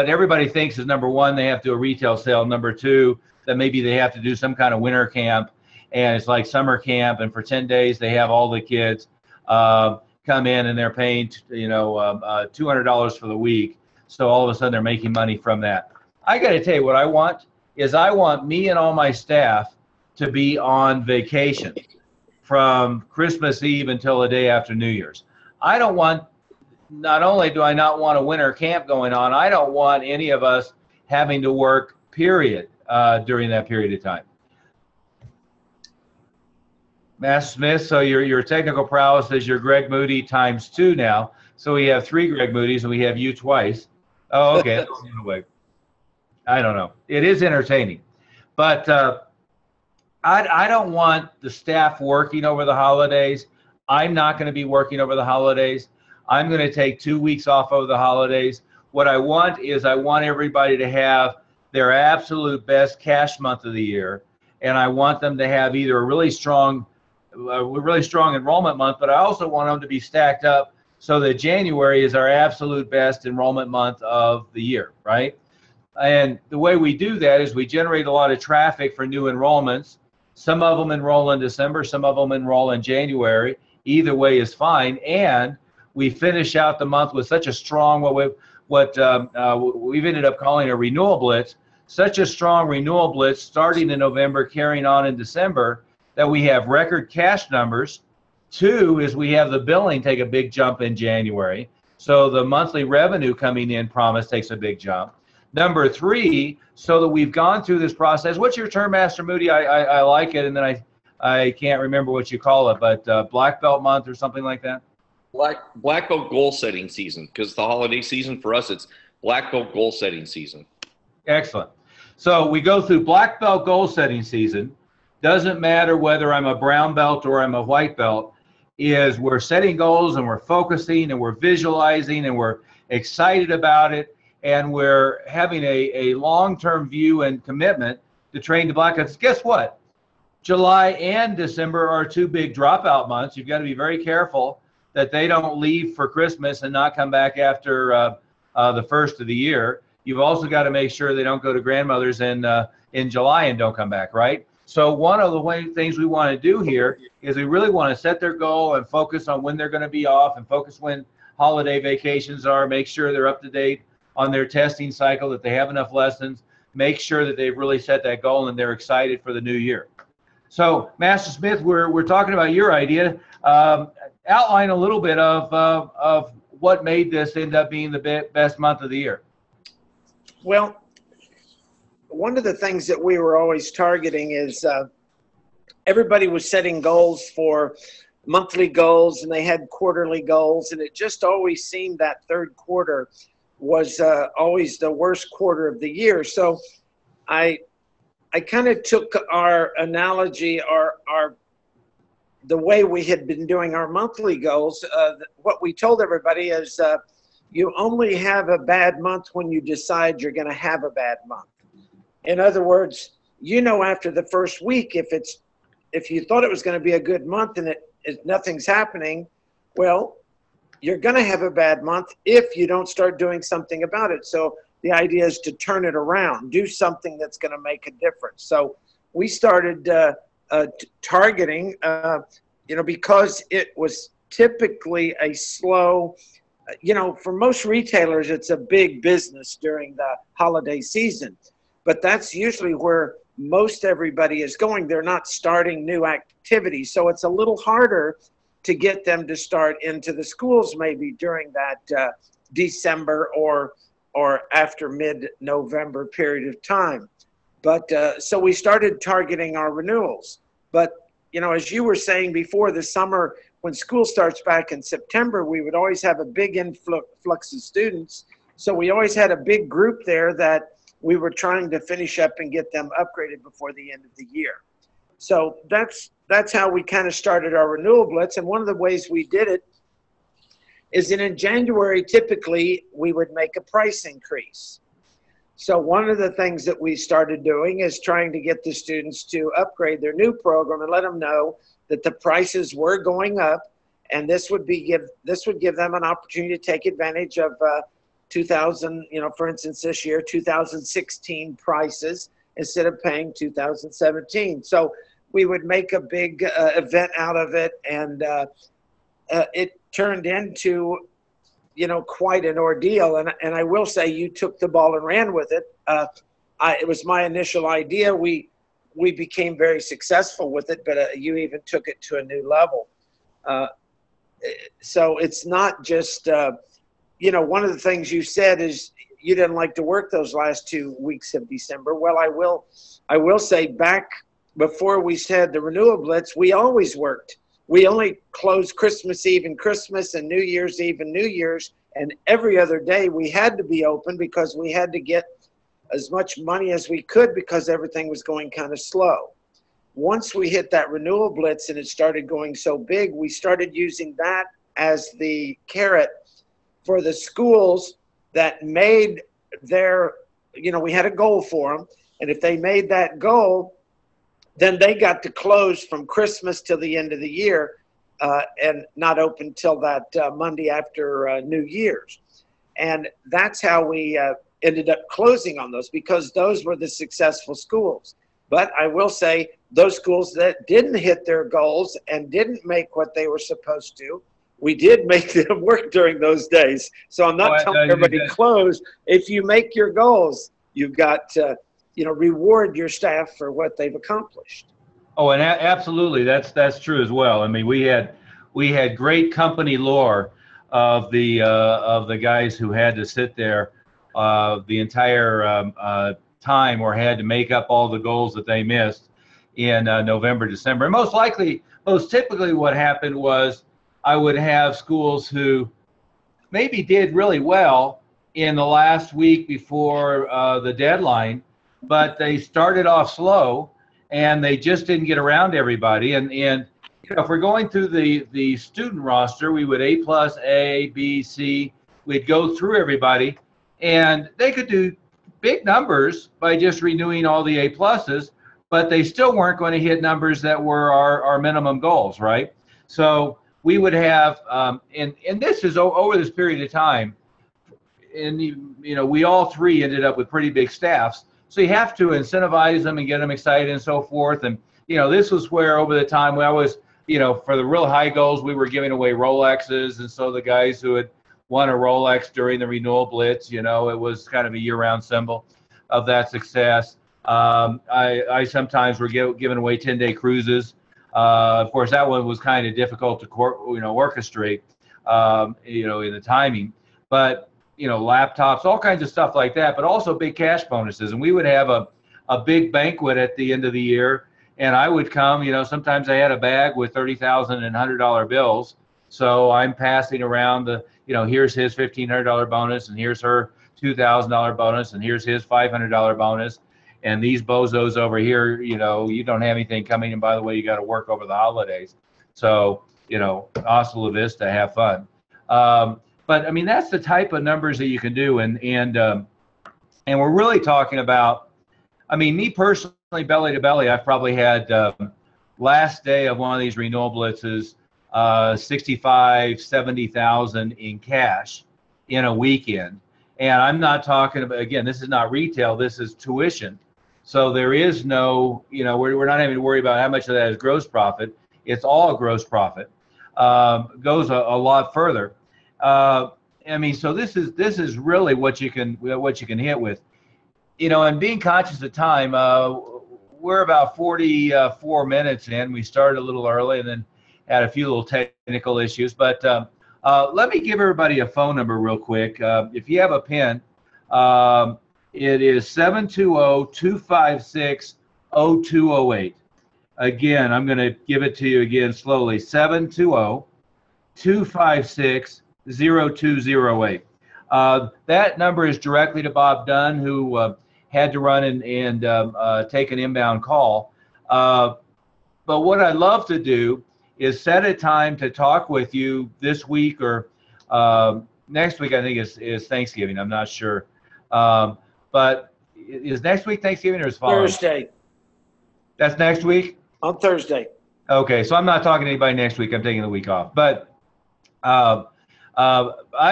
everybody thinks is number one, they have to do a retail sale. Number two, that maybe they have to do some kind of winter camp, and it's like summer camp, and for 10 days they have all the kids come in and they're paying $200 for the week. So all of a sudden they're making money from that. I got to tell you what I want is I want me and all my staff to be on vacation from Christmas Eve until the day after New Year's. I don't want, not only do I not want a winter camp going on, I don't want any of us having to work, period, during that period of time. Master Smith, so your technical prowess is your Greg Moody times 2 now. So we have 3 Greg Moody's and we have you twice. Oh, okay. I don't know. It is entertaining. But I don't want the staff working over the holidays. I'm not going to be working over the holidays. I'm going to take 2 weeks off over the holidays. What I want is I want everybody to have their absolute best cash month of the year. And I want them to have either a really strong enrollment month, but I also want them to be stacked up so that January is our absolute best enrollment month of the year, right? And the way we do that is we generate a lot of traffic for new enrollments. Some of them enroll in December, some of them enroll in January. Either way is fine. And we finish out the month with such a strong, we've ended up calling a renewal blitz, such a strong renewal blitz starting in November, carrying on in December, that we have record cash numbers. 2 is we have the billing take a big jump in January. So the monthly revenue coming in promise takes a big jump. Number 3, so that we've gone through this process. What's your term, Master Moody? I like it, and then I can't remember what you call it, but black belt month or something like that? Black belt goal setting season, because the holiday season for us, it's black belt goal setting season. Excellent. So we go through black belt goal setting season. Doesn't matter whether I'm a brown belt or I'm a white belt, is we're setting goals and we're focusing and we're visualizing and we're excited about it, and we're having a long-term view and commitment to train to black belts. Guess what? July and December are 2 big dropout months. You've got to be very careful that they don't leave for Christmas and not come back after the first of the year. You've also got to make sure they don't go to grandmother's in July and don't come back, right? So one of the things we want to do here is we really want to set their goal and focus on when they're going to be off and focus when holiday vacations are, make sure they're up to date on their testing cycle, that they have enough lessons, make sure that they've really set that goal and they're excited for the new year. So Master Smith, we're talking about your idea. Outline a little bit of what made this end up being the best month of the year. Well, one of the things that we were always targeting is everybody was setting goals for monthly goals, and they had quarterly goals, and it just always seemed that third quarter was always the worst quarter of the year. So I kind of took our analogy, the way we had been doing our monthly goals. What we told everybody is you only have a bad month when you decide you're going to have a bad month. In other words, after the first week, if you thought it was going to be a good month and nothing's happening, well, you're going to have a bad month if you don't start doing something about it. So the idea is to turn it around, do something that's going to make a difference. So we started targeting, because it was typically a slow for most retailers, it's a big business during the holiday season, but that's usually where most everybody is going. They're not starting new activities. So it's a little harder to get them to start into the schools maybe during that December or after mid-November period of time. But so we started targeting our renewals. But, as you were saying before, the summer, when school starts back in September, we would always have a big influx of students. So we always had a big group there that we were trying to finish up and get them upgraded before the end of the year. So that's how we kind of started our renewal blitz. And one of the ways we did it is in January, typically, we would make a price increase. So one of the things that we started doing is trying to get the students to upgrade their new program and let them know that the prices were going up, and this would give them an opportunity to take advantage of 2000, for instance, this year, 2016 prices instead of paying 2017. So we would make a big event out of it, and it turned into, quite an ordeal. And I will say you took the ball and ran with it. It was my initial idea. We became very successful with it, but you even took it to a new level. So it's not just, one of the things you said is you didn't like to work those last 2 weeks of December. Well, I will say back before we had the renewal blitz, we always worked. We only closed Christmas Eve and Christmas and New Year's Eve and New Year's, and every other day we had to be open because we had to get as much money as we could because everything was going kind of slow. Once we hit that renewal blitz and it started going so big, we started using that as the carrot for the schools that made their, we had a goal for them. And if they made that goal, then they got to close from Christmas till the end of the year and not open till that Monday after New Year's. And that's how we ended up closing on those, because those were the successful schools. But I will say those schools that didn't hit their goals and didn't make what they were supposed to, we did make them work during those days. So I'm not telling everybody close. If you make your goals, you've got to, reward your staff for what they've accomplished. Oh, and absolutely, that's true as well. I mean, we had great company lore of the guys who had to sit there the entire time, or had to make up all the goals that they missed in November, December. And most typically what happened was I would have schools who maybe did really well in the last week before the deadline, but they started off slow and they just didn't get around to everybody. And if we're going through the student roster, we would A+, B, C, we'd go through everybody, and they could do big numbers by just renewing all the A+, but they still weren't going to hit numbers that were our minimum goals, right? So we would have, and this is over this period of time, and we all three ended up with pretty big staffs. So you have to incentivize them and get them excited and so forth. And, this was where over the time I was, for the real high goals, we were giving away Rolexes. And so the guys who had won a Rolex during the renewal blitz, it was kind of a year-round symbol of that success. I sometimes were giving away 10-day cruises. Of course, that one was kind of difficult to orchestrate, in the timing. But laptops, all kinds of stuff like that, but also big cash bonuses. And we would have a big banquet at the end of the year, and I would come, sometimes I had a bag with $30,000 and $100 bills. So I'm passing around here's his $1,500 bonus, and here's her $2,000 bonus, and here's his $500 bonus. And these bozos over here, you don't have anything coming. And by the way, you got to work over the holidays. So, hasta la vista, have fun. But I mean, that's the type of numbers that you can do. And we're really talking about, I mean, me personally, belly to belly, I've probably had last day of one of these renewal blitzes, 65, 70,000 in cash in a weekend. And I'm not talking about, again, this is not retail, this is tuition. So there is no, we're not having to worry about how much of that is gross profit. It's all gross profit. Goes a lot further. I mean, so this is really what you can hit with, you know, and being conscious of time. We're about 44 minutes in. We started a little early and then had a few little technical issues. But let me give everybody a phone number real quick. If you have a pen, it is 720-256-0208. Again, I'm going to give it to you again slowly. 720-256-0208. That number is directly to Bob Dunne, who had to run and take an inbound call. But what I'd love to do is set a time to talk with you this week or next week. I think is Thanksgiving. I'm not sure. But is next week Thanksgiving or is following? Thursday. That's next week? On Thursday. Okay, so I'm not talking to anybody next week. I'm taking the week off. But I'd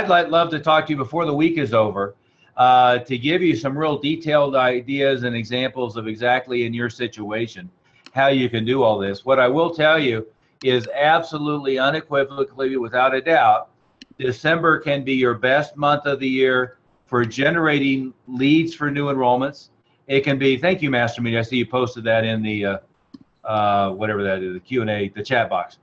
love to talk to you before the week is over to give you some real detailed ideas and examples of exactly in your situation how you can do all this. What I will tell you is absolutely unequivocally, without a doubt, December can be your best month of the year for generating leads for new enrollments. It can be, thank you, Master Moody. I see you posted that in the whatever that is, the Q&A, the chat box.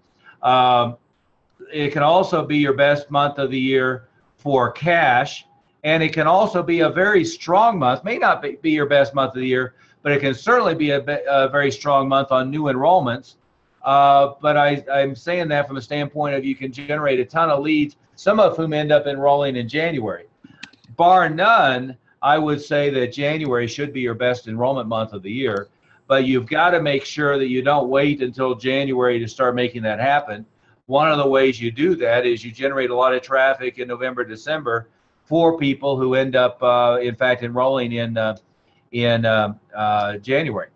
It can also be your best month of the year for cash, and it can also be a very strong month. May not be your best month of the year, but it can certainly be a very strong month on new enrollments. But I'm saying that from a standpoint of you can generate a ton of leads, some of whom end up enrolling in January. Bar none, I would say that January should be your best enrollment month of the year, but you've got to make sure that you don't wait until January to start making that happen. One of the ways you do that is you generate a lot of traffic in November, December for people who end up, in fact, enrolling in January.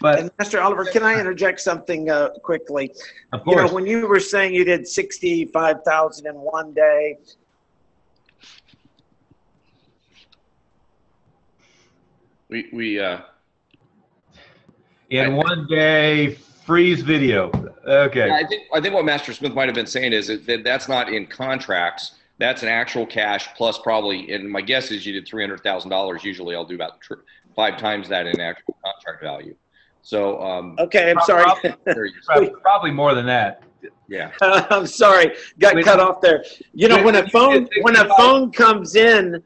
But and Master Oliver, can I interject something quickly? Of course. You know, when you were saying you did 65,000 in one day. In one day, freeze video. Okay. I think what Master Smith might have been saying is that that's not in contracts. That's an actual cash plus probably, and my guess is you did $300,000. Usually I'll do about 5 times that in actual contract value. So okay, I'm sorry. Probably more than that. Yeah. I'm sorry, got cut off there. You know, when a phone comes in,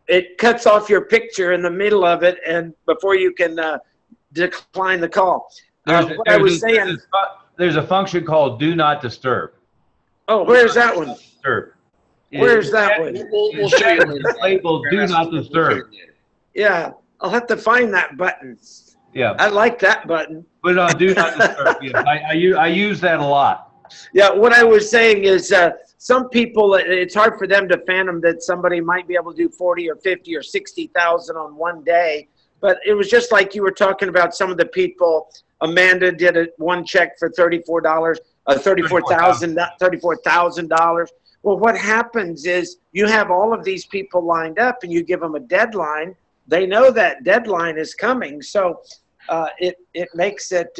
it cuts off your picture in the middle of it, and before you can decline the call. There's a function called Do Not Disturb. Oh, where's that one? Disturb. Where's that one? We'll show you later. It's labeled Do Not Disturb. Yeah, I'll have to find that button. Yeah. I like that button. Put it on Do Not Disturb. Yeah, I use that a lot. Yeah, what I was saying is some people, it's hard for them to fathom that somebody might be able to do 40 or 50 or 60,000 on one day. But it was just like you were talking about some of the people. Amanda did one check for $34,000. Well, what happens is you have all of these people lined up and you give them a deadline. They know that deadline is coming. So it makes it,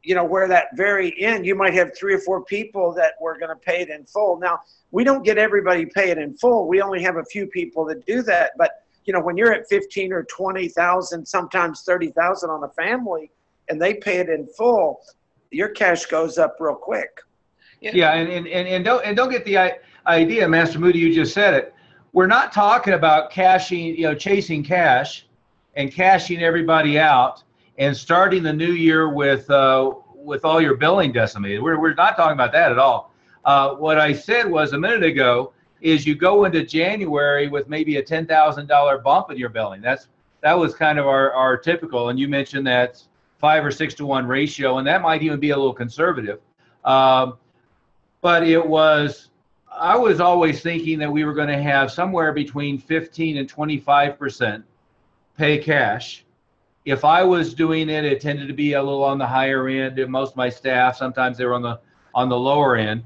you know, where that very end, you might have 3 or 4 people that were going to pay it in full. Now, we don't get everybody pay it in full. We only have a few people that do that. But, you know, when you're at 15 or 20,000, sometimes 30,000 on a family, and they pay it in full, your cash goes up real quick. Yeah, and don't get the idea, Master Moody, you just said it. We're not talking about cashing, you know, chasing cash and cashing everybody out and starting the new year with all your billing decimated. We're not talking about that at all. What I said was a minute ago is you go into January with maybe a $10,000 bump in your billing. That was kind of our typical, and you mentioned that 5 or 6 to 1 ratio, and that might even be a little conservative. But I was always thinking that we were going to have somewhere between 15 and 25% pay cash. If I was doing it, it tended to be a little on the higher end. Most of my staff, sometimes they were on the lower end.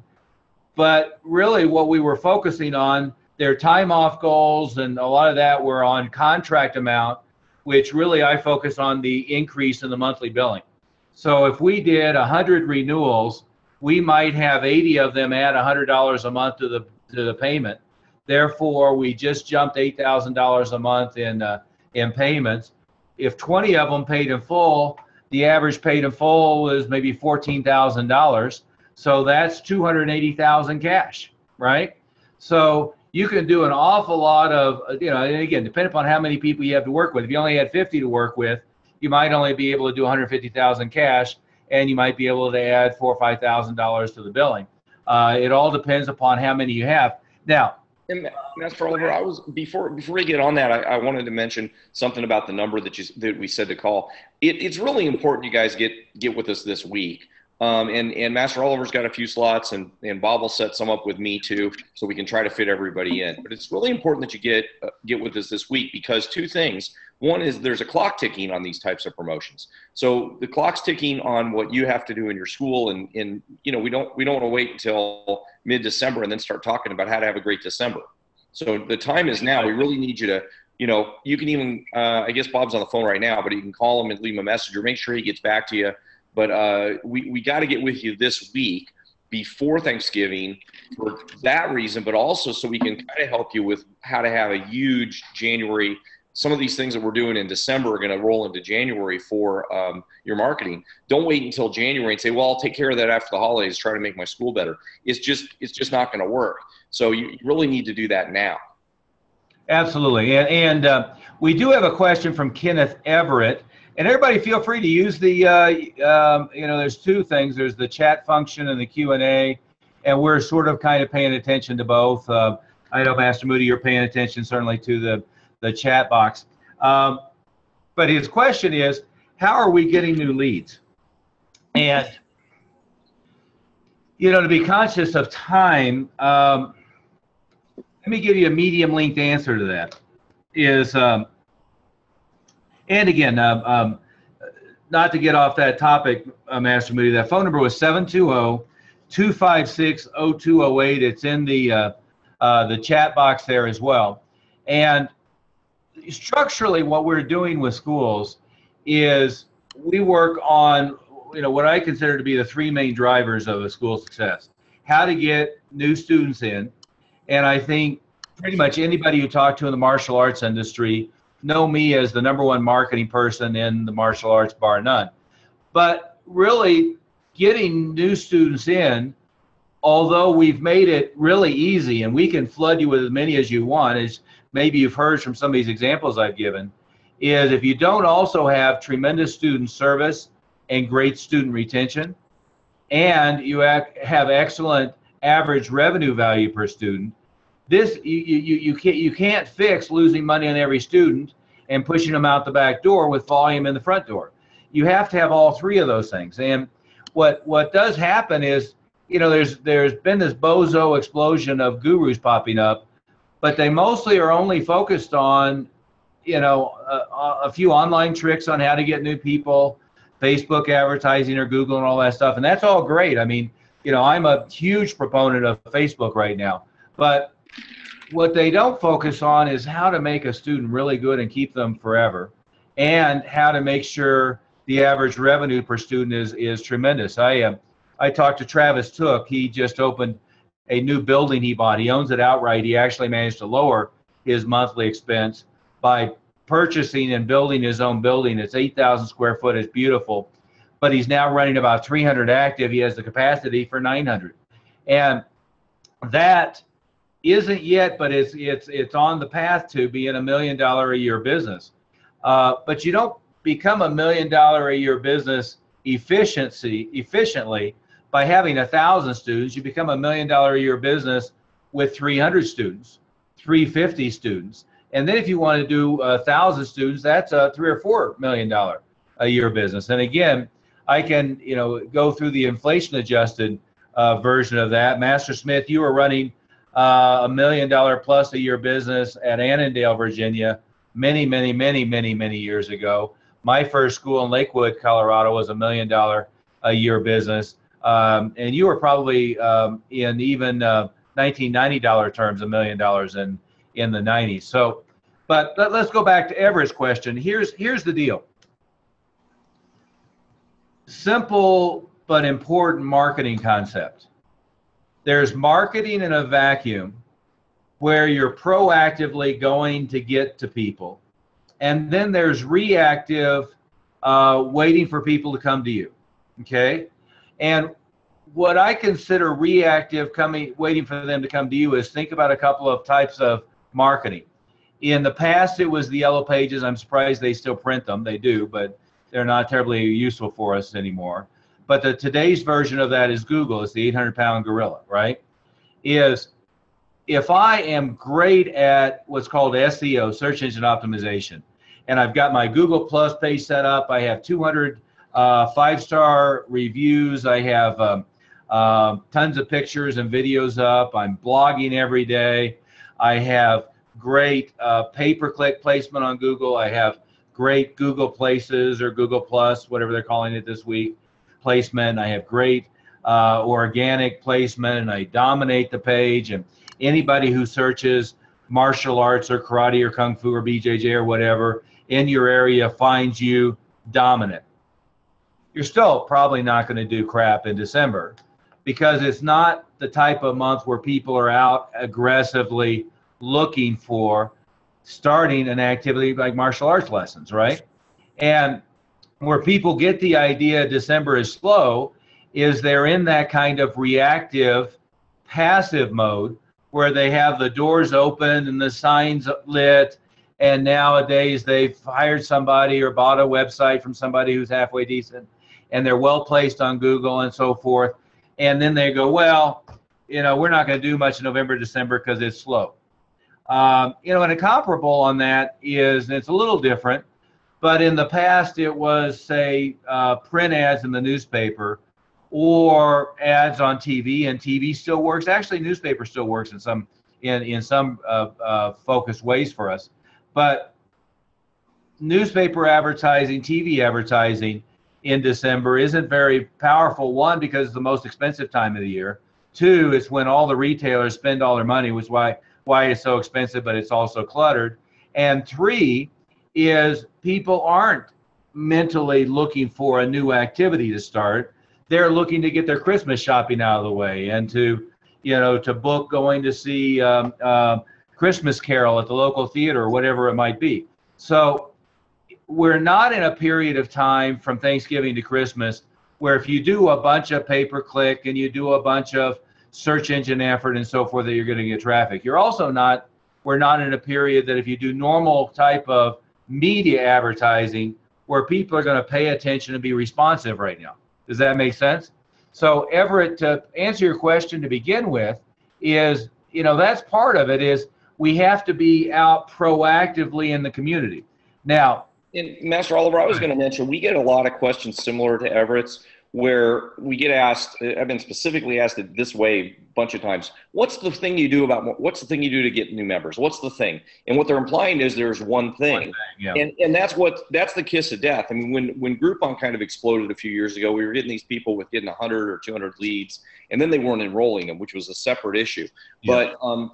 But really what we were focusing on, their time off goals and a lot of that were on contract amount, which really I focus on the increase in the monthly billing. So if we did 100 renewals, we might have 80 of them add $100 a month to the payment. Therefore, we just jumped $8,000 a month in payments. If 20 of them paid in full, the average paid in full was maybe $14,000. So that's $280,000 cash, right? So you can do an awful lot of, and again, depending upon how many people you have to work with. If you only had 50 to work with, you might only be able to do $150,000 cash, and you might be able to add $4,000 or $5,000 to the billing. It all depends upon how many you have. Now, and Master Oliver, before we get on that, I wanted to mention something about the number that we said to call. It's really important you guys get with us this week. And Master Oliver's got a few slots, and Bob will set some up with me too, so we can try to fit everybody in. But it's really important that you get with us this week, because two things. One is there's a clock ticking on these types of promotions. So the clock's ticking on what you have to do in your school, and we don't want to wait until mid-December and then start talking about how to have a great December. So the time is now. We really need you to, you can even, I guess Bob's on the phone right now, but you can call him and leave him a message or make sure he gets back to you. But we got to get with you this week before Thanksgiving for that reason, but also so we can kind of help you with how to have a huge January. Some of these things that we're doing in December are going to roll into January for your marketing. Don't wait until January and say, well, I'll take care of that after the holidays, try to make my school better. It's just not going to work. So you really need to do that now. Absolutely. And we do have a question from Kenneth Everett. And everybody feel free to use the, there's two things. There's the chat function and the Q&A. And we're sort of kind of paying attention to both. I know, Master Moody, you're paying attention certainly to the chat box. But his question is, how are we getting new leads? And, to be conscious of time, let me give you a medium-linked answer to that. And again, not to get off that topic, Master Moody, that phone number was 720-256-0208. It's in the chat box there as well. And structurally, what we're doing with schools is we work on, what I consider to be the three main drivers of a school success. How to get new students in. And I think pretty much anybody you talk to in the martial arts industry know me as the #1 marketing person in the martial arts, bar none. But really getting new students in, although we've made it really easy and we can flood you with as many as you want, as maybe you've heard from some of these examples I've given, is if you don't also have tremendous student service and great student retention, and you have excellent average revenue value per student, this you can't fix losing money on every student and pushing them out the back door with volume in the front door. You have to have all three of those things. And what does happen is, there's been this bozo explosion of gurus popping up, but they mostly are only focused on, a few online tricks on how to get new people, Facebook advertising or Google and all that stuff. And that's all great. I mean, I'm a huge proponent of Facebook right now, but what they don't focus on is how to make a student really good and keep them forever, and how to make sure the average revenue per student is tremendous. I talked to Travis Took. He just opened a new building he bought. He owns it outright. He actually managed to lower his monthly expense by purchasing and building his own building. It's 8,000 square foot. It's beautiful, but he's now running about 300 active. He has the capacity for 900, and that isn't yet, but it's on the path to being $1 million a year business. But you don't become $1 million a year business efficiently by having 1,000 students. You become $1 million a year business with 300 students, 350 students, and then if you want to do 1,000 students, that's a $3 or $4 million a year business. And again, I can go through the inflation adjusted version of that. Master Smith, you were running $1 million plus a year business at Annandale, Virginia, many years ago. My first school in Lakewood, Colorado, was $1 million a year business, and you were probably in even $1990 terms, $1 million in the 90s. So, but let's go back to Everett's question. Here's the deal. Simple but important marketing concept. There's marketing in a vacuum where you're proactively going to get to people. And then there's reactive, waiting for people to come to you, okay? And what I consider reactive, waiting for them to come to you, is think about a couple of types of marketing. In the past, it was the yellow pages. I'm surprised they still print them. They do, but they're not terribly useful for us anymore. But today's version of that is Google. It's the 800-pound gorilla, right? Is if I am great at what's called SEO, search engine optimization, and I've got my Google Plus page set up, I have 200 5-star reviews, I have tons of pictures and videos up, I'm blogging every day, I have great pay-per-click placement on Google, I have great Google Places or Google Plus, whatever they're calling it this week, placement, I have great organic placement, and I dominate the page, and anybody who searches martial arts or karate or kung fu or BJJ or whatever in your area finds you dominant. You're still probably not going to do crap in December because it's not the type of month where people are out aggressively looking for starting an activity like martial arts lessons, right? And where people get the idea December is slow is they're in that kind of reactive, passive mode where they have the doors open and the signs lit, and nowadays they've hired somebody or bought a website from somebody who's halfway decent, and they're well placed on Google and so forth, and then they go, well, you know, we're not going to do much in November, December because it's slow. You know, and a comparable on that is, and it's a little different, but in the past it was, say, print ads in the newspaper or ads on TV, and TV still works. Actually, newspaper still works in some focused ways for us. But newspaper advertising, TV advertising in December isn't very powerful. One, because it's the most expensive time of the year. Two, it's when all the retailers spend all their money, which is why it's so expensive, but it's also cluttered. And three is people aren't mentally looking for a new activity to start. They're looking to get their Christmas shopping out of the way and to, you know, to book going to see Christmas Carol at the local theater or whatever it might be. So we're not in a period of time from Thanksgiving to Christmas where if you do a bunch of pay-per-click and you do a bunch of search engine effort and so forth that you're going to get traffic. You're also not, we're not in a period that if you do normal type of media advertising where people are going to pay attention and be responsive right now. Does that make sense? So Everett, to answer your question to begin with is, you know, that's part of it is we have to be out proactively in the community. Now, and Master Oliver, I was going to mention, we get a lot of questions similar to Everett's where we get asked, I've been specifically asked it this way a bunch of times, what's the thing you do to get new members? What's the thing? And what they're implying is there's one thing. Yeah. And that's the kiss of death. I mean, when Groupon kind of exploded a few years ago, we were getting these people with getting 100 or 200 leads, and then they weren't enrolling them, which was a separate issue. Yeah. But,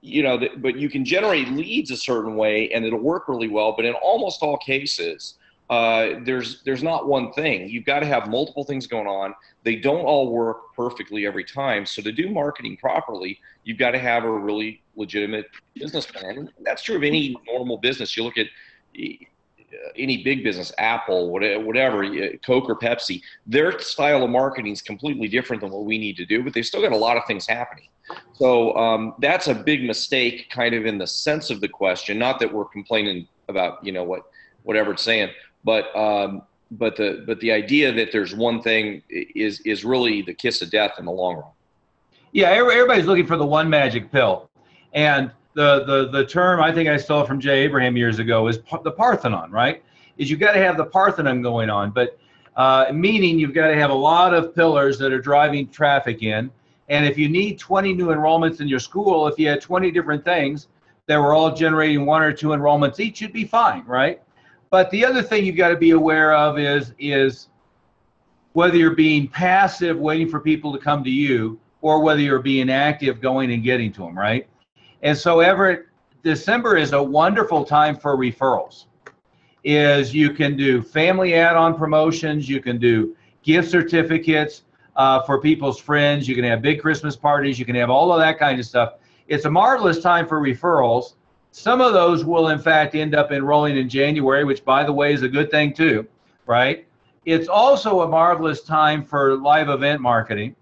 you know, but you can generate leads a certain way and it'll work really well. But in almost all cases, there's not one thing. You've got to have multiple things going on. They don't all work perfectly every time. So to do marketing properly, you've got to have a really legitimate business plan. And that's true of any normal business. You look at any big business, Apple, whatever, Coke or Pepsi, their style of marketing is completely different than what we need to do, but they've still got a lot of things happening. So that's a big mistake kind of in the sense of the question, not that we're complaining about, you know, whatever it's saying, but the idea that there's one thing is really the kiss of death in the long run. Yeah, everybody's looking for the one magic pill. And the term I think I stole from Jay Abraham years ago is the Parthenon, right? Is you've got to have the Parthenon going on, but meaning you've got to have a lot of pillars that are driving traffic in. And if you need 20 new enrollments in your school, if you had 20 different things that were all generating 1 or 2 enrollments each, you'd be fine, right? But the other thing you've got to be aware of is whether you're being passive, waiting for people to come to you, or whether you're being active, going and getting to them, right? And so Everett, December is a wonderful time for referrals. You can do family add-on promotions, you can do gift certificates for people's friends. You can have big Christmas parties. You can have all of that kind of stuff. It's a marvelous time for referrals. Some of those will, in fact, end up enrolling in January, which, by the way, is a good thing, too, right? It's also a marvelous time for live event marketing.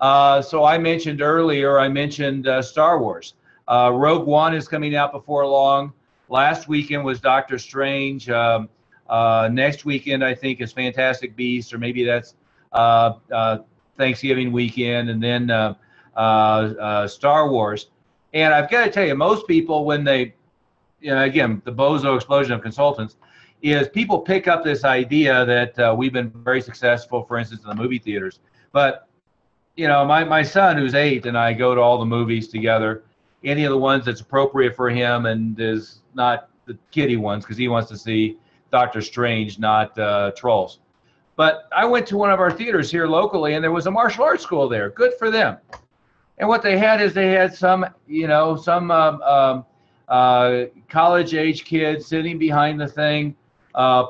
So I mentioned earlier, Star Wars. Rogue One is coming out before long. Last weekend was Doctor Strange. Next weekend, I think, is Fantastic Beasts, or maybe that's Thanksgiving weekend, and then Star Wars. And I've got to tell you, most people, when they, again, the bozo explosion of consultants, is people pick up this idea that we've been very successful, for instance, in the movie theaters. But, my son, who's 8, and I go to all the movies together, any of the ones that's appropriate for him, and is not the kiddie ones, because he wants to see Doctor Strange, not Trolls. But I went to one of our theaters here locally, and there was a martial arts school there. Good for them. And what they had is some college-age kid sitting behind the thing,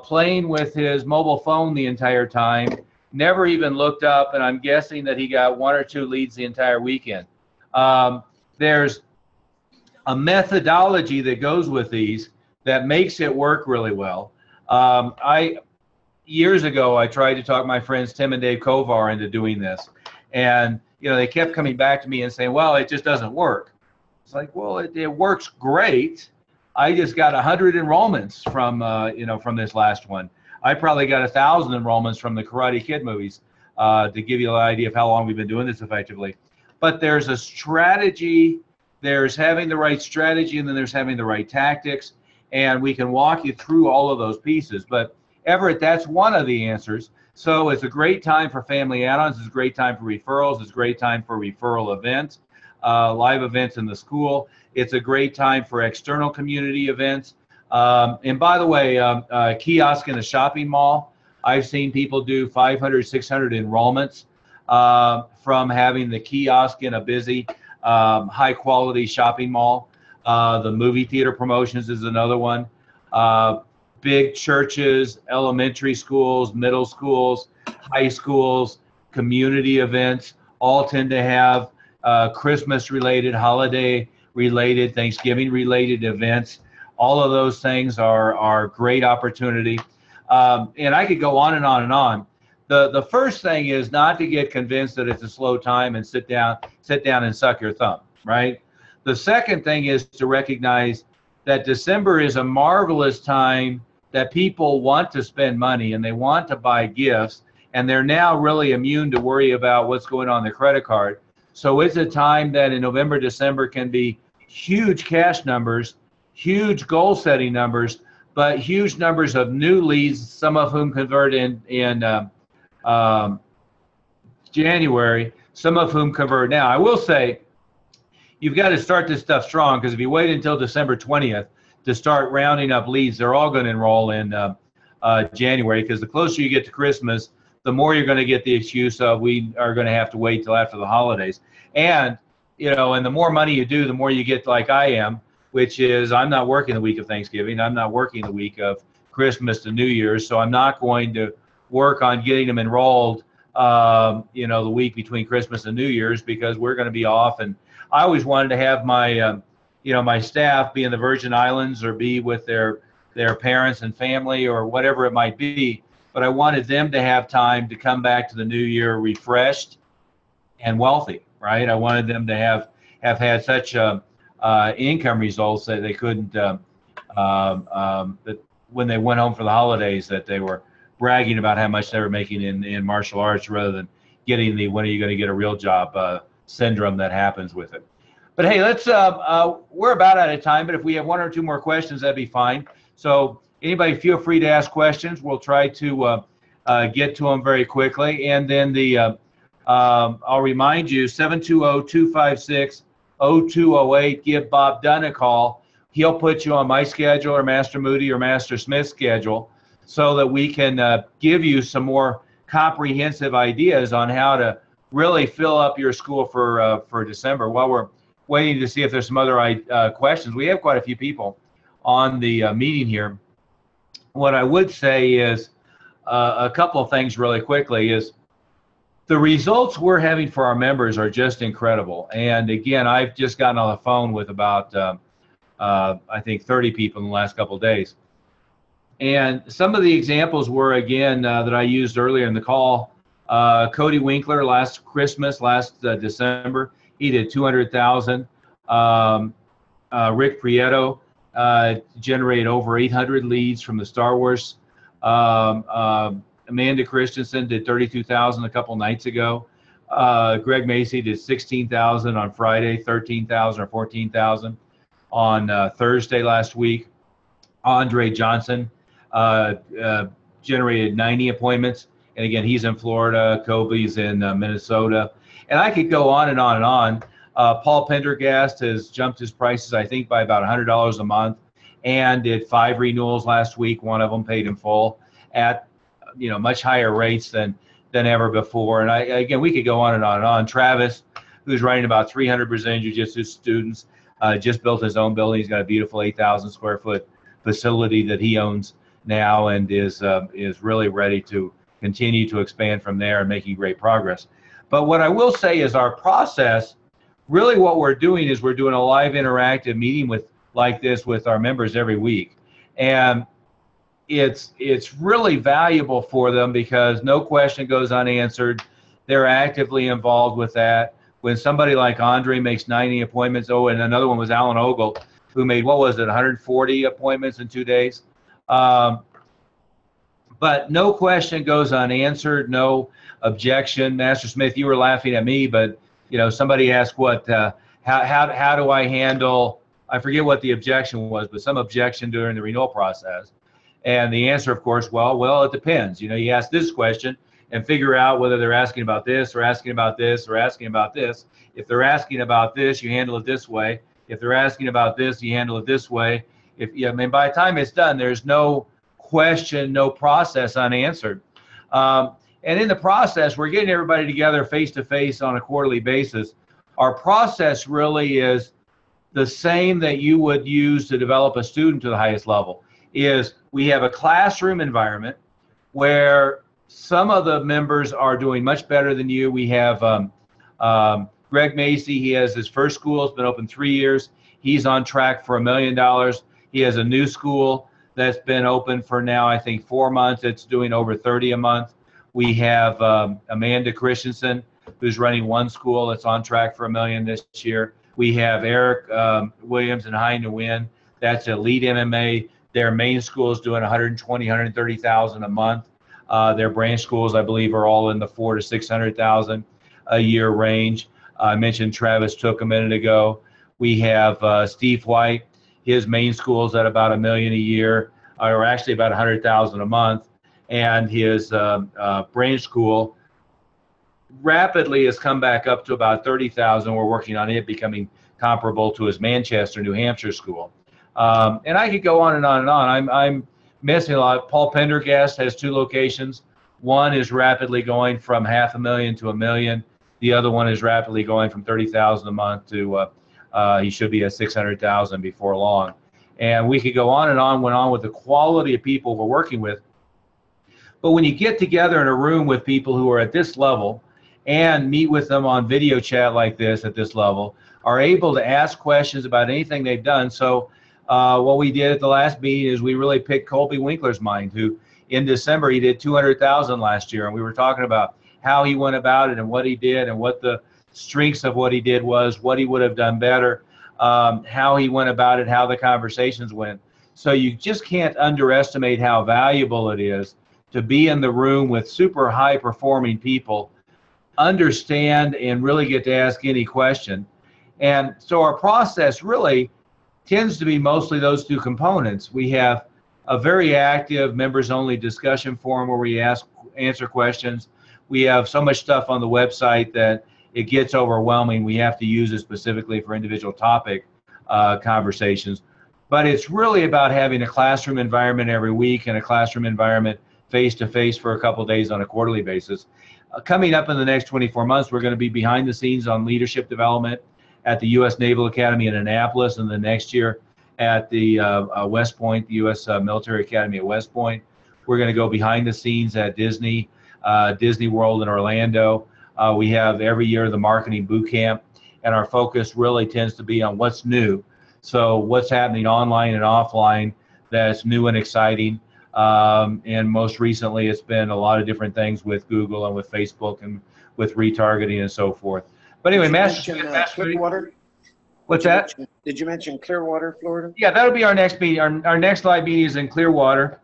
playing with his mobile phone the entire time, never even looked up, and I'm guessing that he got 1 or 2 leads the entire weekend. There's a methodology that goes with these that makes it work really well. Years ago, I tried to talk my friends Tim and Dave Kovar into doing this, and they kept coming back to me and saying, well, it just doesn't work. It's like, well, it works great. I just got 100 enrollments from this last one. I probably got 1,000 enrollments from the Karate Kid movies, to give you an idea of how long we've been doing this effectively. But there's a strategy, there's having the right strategy, and then there's having the right tactics, and we can walk you through all of those pieces. But Everett, that's one of the answers. So it's a great time for family add-ons. It's a great time for referrals. It's a great time for referral events, live events in the school. It's a great time for external community events. And by the way, kiosk in a shopping mall, I've seen people do 500, 600 enrollments from having the kiosk in a busy, high-quality shopping mall. The movie theater promotions is another one. Big churches, elementary schools, middle schools, high schools, community events all tend to have Christmas-related, holiday-related, Thanksgiving-related events. All of those things are great opportunity. And I could go on and on and on. The first thing is not to get convinced that it's a slow time and sit down and suck your thumb, right? The second thing is to recognize that December is a marvelous time that people want to spend money and they want to buy gifts, and they're now really immune to worry about what's going on their credit card. So it's a time that in November, December can be huge cash numbers, huge goal setting numbers, but huge numbers of new leads, some of whom convert in January, some of whom convert now. I will say, you've got to start this stuff strong, because if you wait until December 20th to start rounding up leads, they're all going to enroll in January, because the closer you get to Christmas, the more you're going to get the excuse of we are going to have to wait till after the holidays. And, and the more money you do, the more you get like I am, which is I'm not working the week of Thanksgiving. I'm not working the week of Christmas to New Year's, so I'm not going to work on getting them enrolled, the week between Christmas and New Year's, because we're going to be off. And I always wanted to have my, my staff be in the Virgin Islands or be with their parents and family or whatever it might be. But I wanted them to have time to come back to the new year refreshed and wealthy, right? I wanted them to have had such income results that they couldn't, that when they went home for the holidays, that they were bragging about how much they were making in martial arts, rather than getting the when are you going to get a real job syndrome that happens with it. But hey, let's we're about out of time, but if we have 1 or 2 more questions, that'd be fine. So anybody feel free to ask questions. We'll try to get to them very quickly. And then I'll remind you, 720-256-0208, give Bob Dunne a call. He'll put you on my schedule or Master Moody or Master Smith's schedule, so that we can give you some more comprehensive ideas on how to really fill up your school for December. While we're waiting to see if there's some other questions, we have quite a few people on the meeting here. What I would say is, a couple of things really quickly is the results we're having for our members are just incredible. And again, I've just gotten on the phone with about, I think 30 people in the last couple of days. And some of the examples were, again, that I used earlier in the call, Cody Winkler last Christmas, last December, he did 200,000. Rick Prieto generated over 800 leads from the Star Wars. Amanda Christensen did 32,000 a couple nights ago. Greg Macy did 16,000 on Friday, 13,000 or 14,000 on Thursday last week. Andre Johnson generated 90 appointments. And again, he's in Florida, Kobe's in Minnesota. And I could go on and on and on. Paul Pendergast has jumped his prices, I think, by about $100 a month, and did 5 renewals last week. One of them paid in full at, much higher rates than ever before. And again, we could go on and on and on. Travis, who's writing about 300 Brazilian Jiu-Jitsu students, just built his own building. He's got a beautiful 8,000 square foot facility that he owns now, and is really ready to continue to expand from there and making great progress. But what I will say is our process, really what we're doing is we're doing a live interactive meeting like this with our members every week. And it's really valuable for them because no question goes unanswered. They're actively involved with that. When somebody like Andre makes 90 appointments, and another one was Alan Ogle, who made, 140 appointments in 2 days. But no question goes unanswered, no objection. Master Smith, you were laughing at me, but somebody asked how do I handle, I forget what the objection was, but some objection during the renewal process. And the answer, of course, well, it depends. You ask this question and figure out whether they're asking about this or asking about this or asking about this. If they're asking about this, you handle it this way. If they're asking about this, you handle it this way. By the time it's done, there's no question, no process unanswered. And in the process, we're getting everybody together face-to-face on a quarterly basis. Our process really is the same that you would use to develop a student to the highest level. Is we have a classroom environment where some of the members are doing much better than you. We have Greg Macy. He has his first school. It's been open 3 years. He's on track for $1 million. He has a new school that's been open for now, I think, 4 months. It's doing over 30 a month. We have Amanda Christensen, who's running one school that's on track for $1 million this year. We have Eric Williams and Hein Nguyen. That's Elite MMA. Their main school is doing 120, 130,000 a month. Their branch schools, I believe, are all in the 400,000 to 600,000 a year range. I mentioned Travis Took a minute ago. We have Steve White. His main school is at about $1 million a year, or actually about 100,000 a month. And his branch school rapidly has come back up to about 30,000. We're working on it becoming comparable to his Manchester, New Hampshire school. And I could go on and on and on. I'm missing a lot. Paul Pendergast has 2 locations. One is rapidly going from $500,000 to $1 million. The other one is rapidly going from 30,000 a month to he should be at 600,000 before long. And we could go on and on with the quality of people we're working with. But when you get together in a room with people who are at this level and meet with them on video chat like this at this level, are able to ask questions about anything they've done. So what we did at the last meeting is we really picked Colby Winkler's mind, who in December, he did 200,000 last year. And we were talking about how he went about it and what he did and what the strengths of what he did was, what he would have done better, how he went about it, how the conversations went. So you just can't underestimate how valuable it is to be in the room with super high performing people, understand and really get to ask any question. And so our process really tends to be mostly those 2 components. We have a very active members only discussion forum where we answer questions. We have so much stuff on the website that it gets overwhelming. We have to use it specifically for individual topic conversations. But it's really about having a classroom environment every week and a classroom environment face-to-face for a couple of days on a quarterly basis. Coming up in the next 24 months, we're going to be behind the scenes on leadership development at the U.S. Naval Academy in Annapolis, and the next year at the West Point, the U.S. Military Academy at West Point. We're going to go behind the scenes at Disney World in Orlando. We have every year the marketing boot camp, and our focus really tends to be on what's new. So what's happening online and offline that's new and exciting. And most recently, it's been a lot of different things with Google and with Facebook and with retargeting and so forth. But anyway, Clearwater. What's that? Did you mention Clearwater, Florida? Yeah, that'll be our next meeting. Our next live meeting is in Clearwater,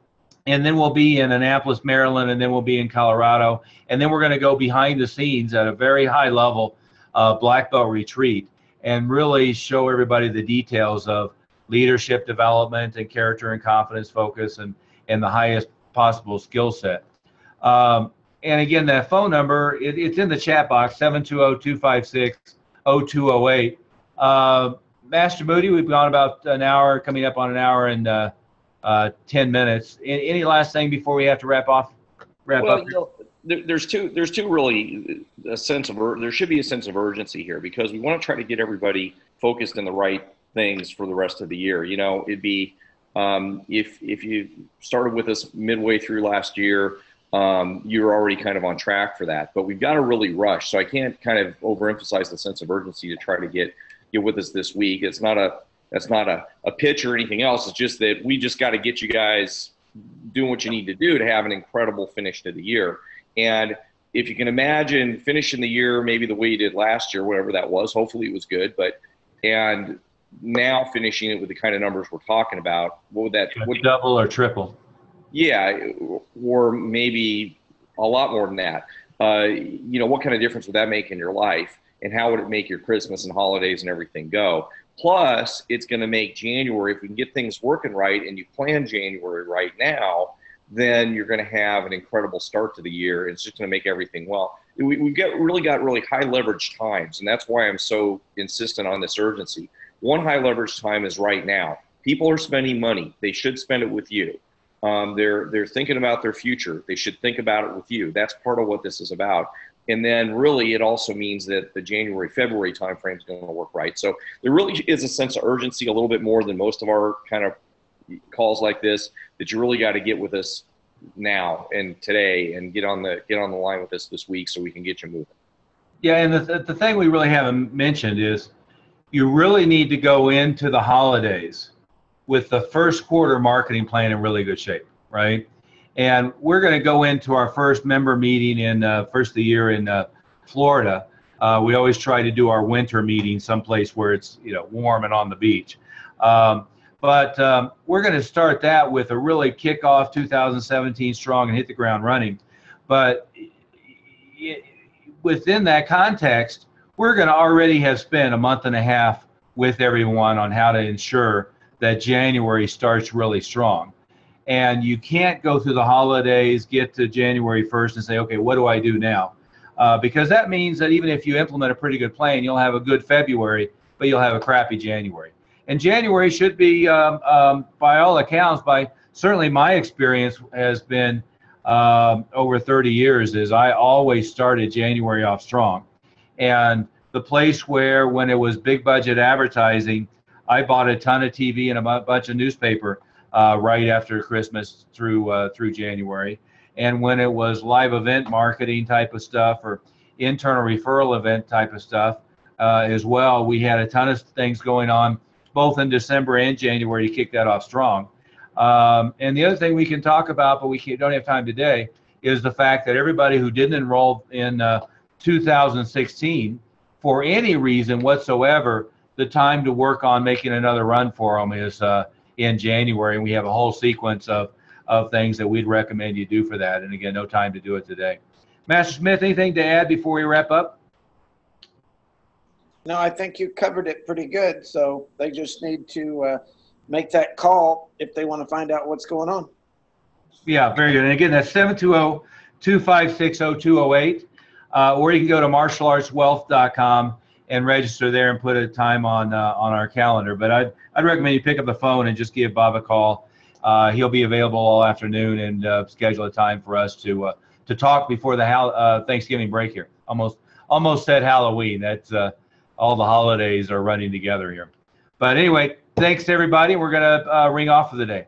and then we'll be in Annapolis, Maryland, and then we'll be in Colorado, and then we're going to go behind the scenes at a very high level black belt retreat and really show everybody the details of leadership development and character and confidence focus and the highest possible skill set. And again, that phone number, it's in the chat box, 720-256-0208. Master Moody, we've gone about an hour, coming up on an hour and 10 minutes. Any last thing before we have to wrap up? There's two really there should be a sense of urgency here, because we want to try to get everybody focused in the right things for the rest of the year. You know, it'd be if you started with us midway through last year, you're already kind of on track for that. But we've got to really rush. So I can't kind of overemphasize the sense of urgency to try to get with us this week. That's not a pitch or anything else. It's just that we just got to get you guys doing what you need to do to have an incredible finish to the year. And if you can imagine finishing the year maybe the way you did last year, whatever that was, hopefully it was good, and now finishing it with the kind of numbers we're talking about, what would that double or triple? Yeah, or maybe a lot more than that. You know, what kind of difference would that make in your life, and how would it make your Christmas and holidays and everything go? Plus, it's going to make January, if we can get things working right and you plan January right now, then you're going to have an incredible start to the year. It's just going to make everything well. We've really got high leverage times, and that's why I'm so insistent on this urgency. One high leverage time is right now. People are spending money. They should spend it with you. They're thinking about their future. They should think about it with you. That's part of what this is about. And then really it also means that the January, February timeframe is going to work right. So there really is a sense of urgency, a little bit more than most of our kind of calls like this, that you really got to get with us now and today and get on the line with us this week so we can get you moving. Yeah, and the thing we really haven't mentioned is you really need to go into the holidays with the first quarter marketing plan in really good shape, right? And we're going to go into our first member meeting in first of the year in Florida. We always try to do our winter meeting someplace where it's warm and on the beach. But we're going to start that with a really kickoff 2017 strong and hit the ground running. But within that context, we're going to already have spent a month and a half with everyone on how to ensure that January starts really strong. And you can't go through the holidays, get to January 1st and say, okay, what do I do now? Because that means that even if you implement a pretty good plan, you'll have a good February, but you'll have a crappy January. And January should be, by all accounts, by certainly my experience has been over 30 years, is I always started January off strong. And the place where when it was big budget advertising, I bought a ton of TV and a bunch of newspaper right after Christmas through January. And when it was live event marketing type of stuff or internal referral event type of stuff as well, we had a ton of things going on both in December and January to kick that off strong. And the other thing we can talk about, but we don't have time today, is the fact that everybody who didn't enroll in 2016 for any reason whatsoever, the time to work on making another run for them is in January, and we have a whole sequence of things that we'd recommend you do for that. And again, no time to do it today. Master Smith, anything to add before we wrap up? No, I think you covered it pretty good. So they just need to make that call if they want to find out what's going on. Yeah, very good. And again, that's 720-256-0208, or you can go to martialartswealth.com and register there and put a time on our calendar. But I'd recommend you pick up the phone and just give Bob a call. He'll be available all afternoon and schedule a time for us to talk before the Thanksgiving break here. Almost said Halloween. That's all the holidays are running together here. But anyway, thanks to everybody. We're going to ring off for the day.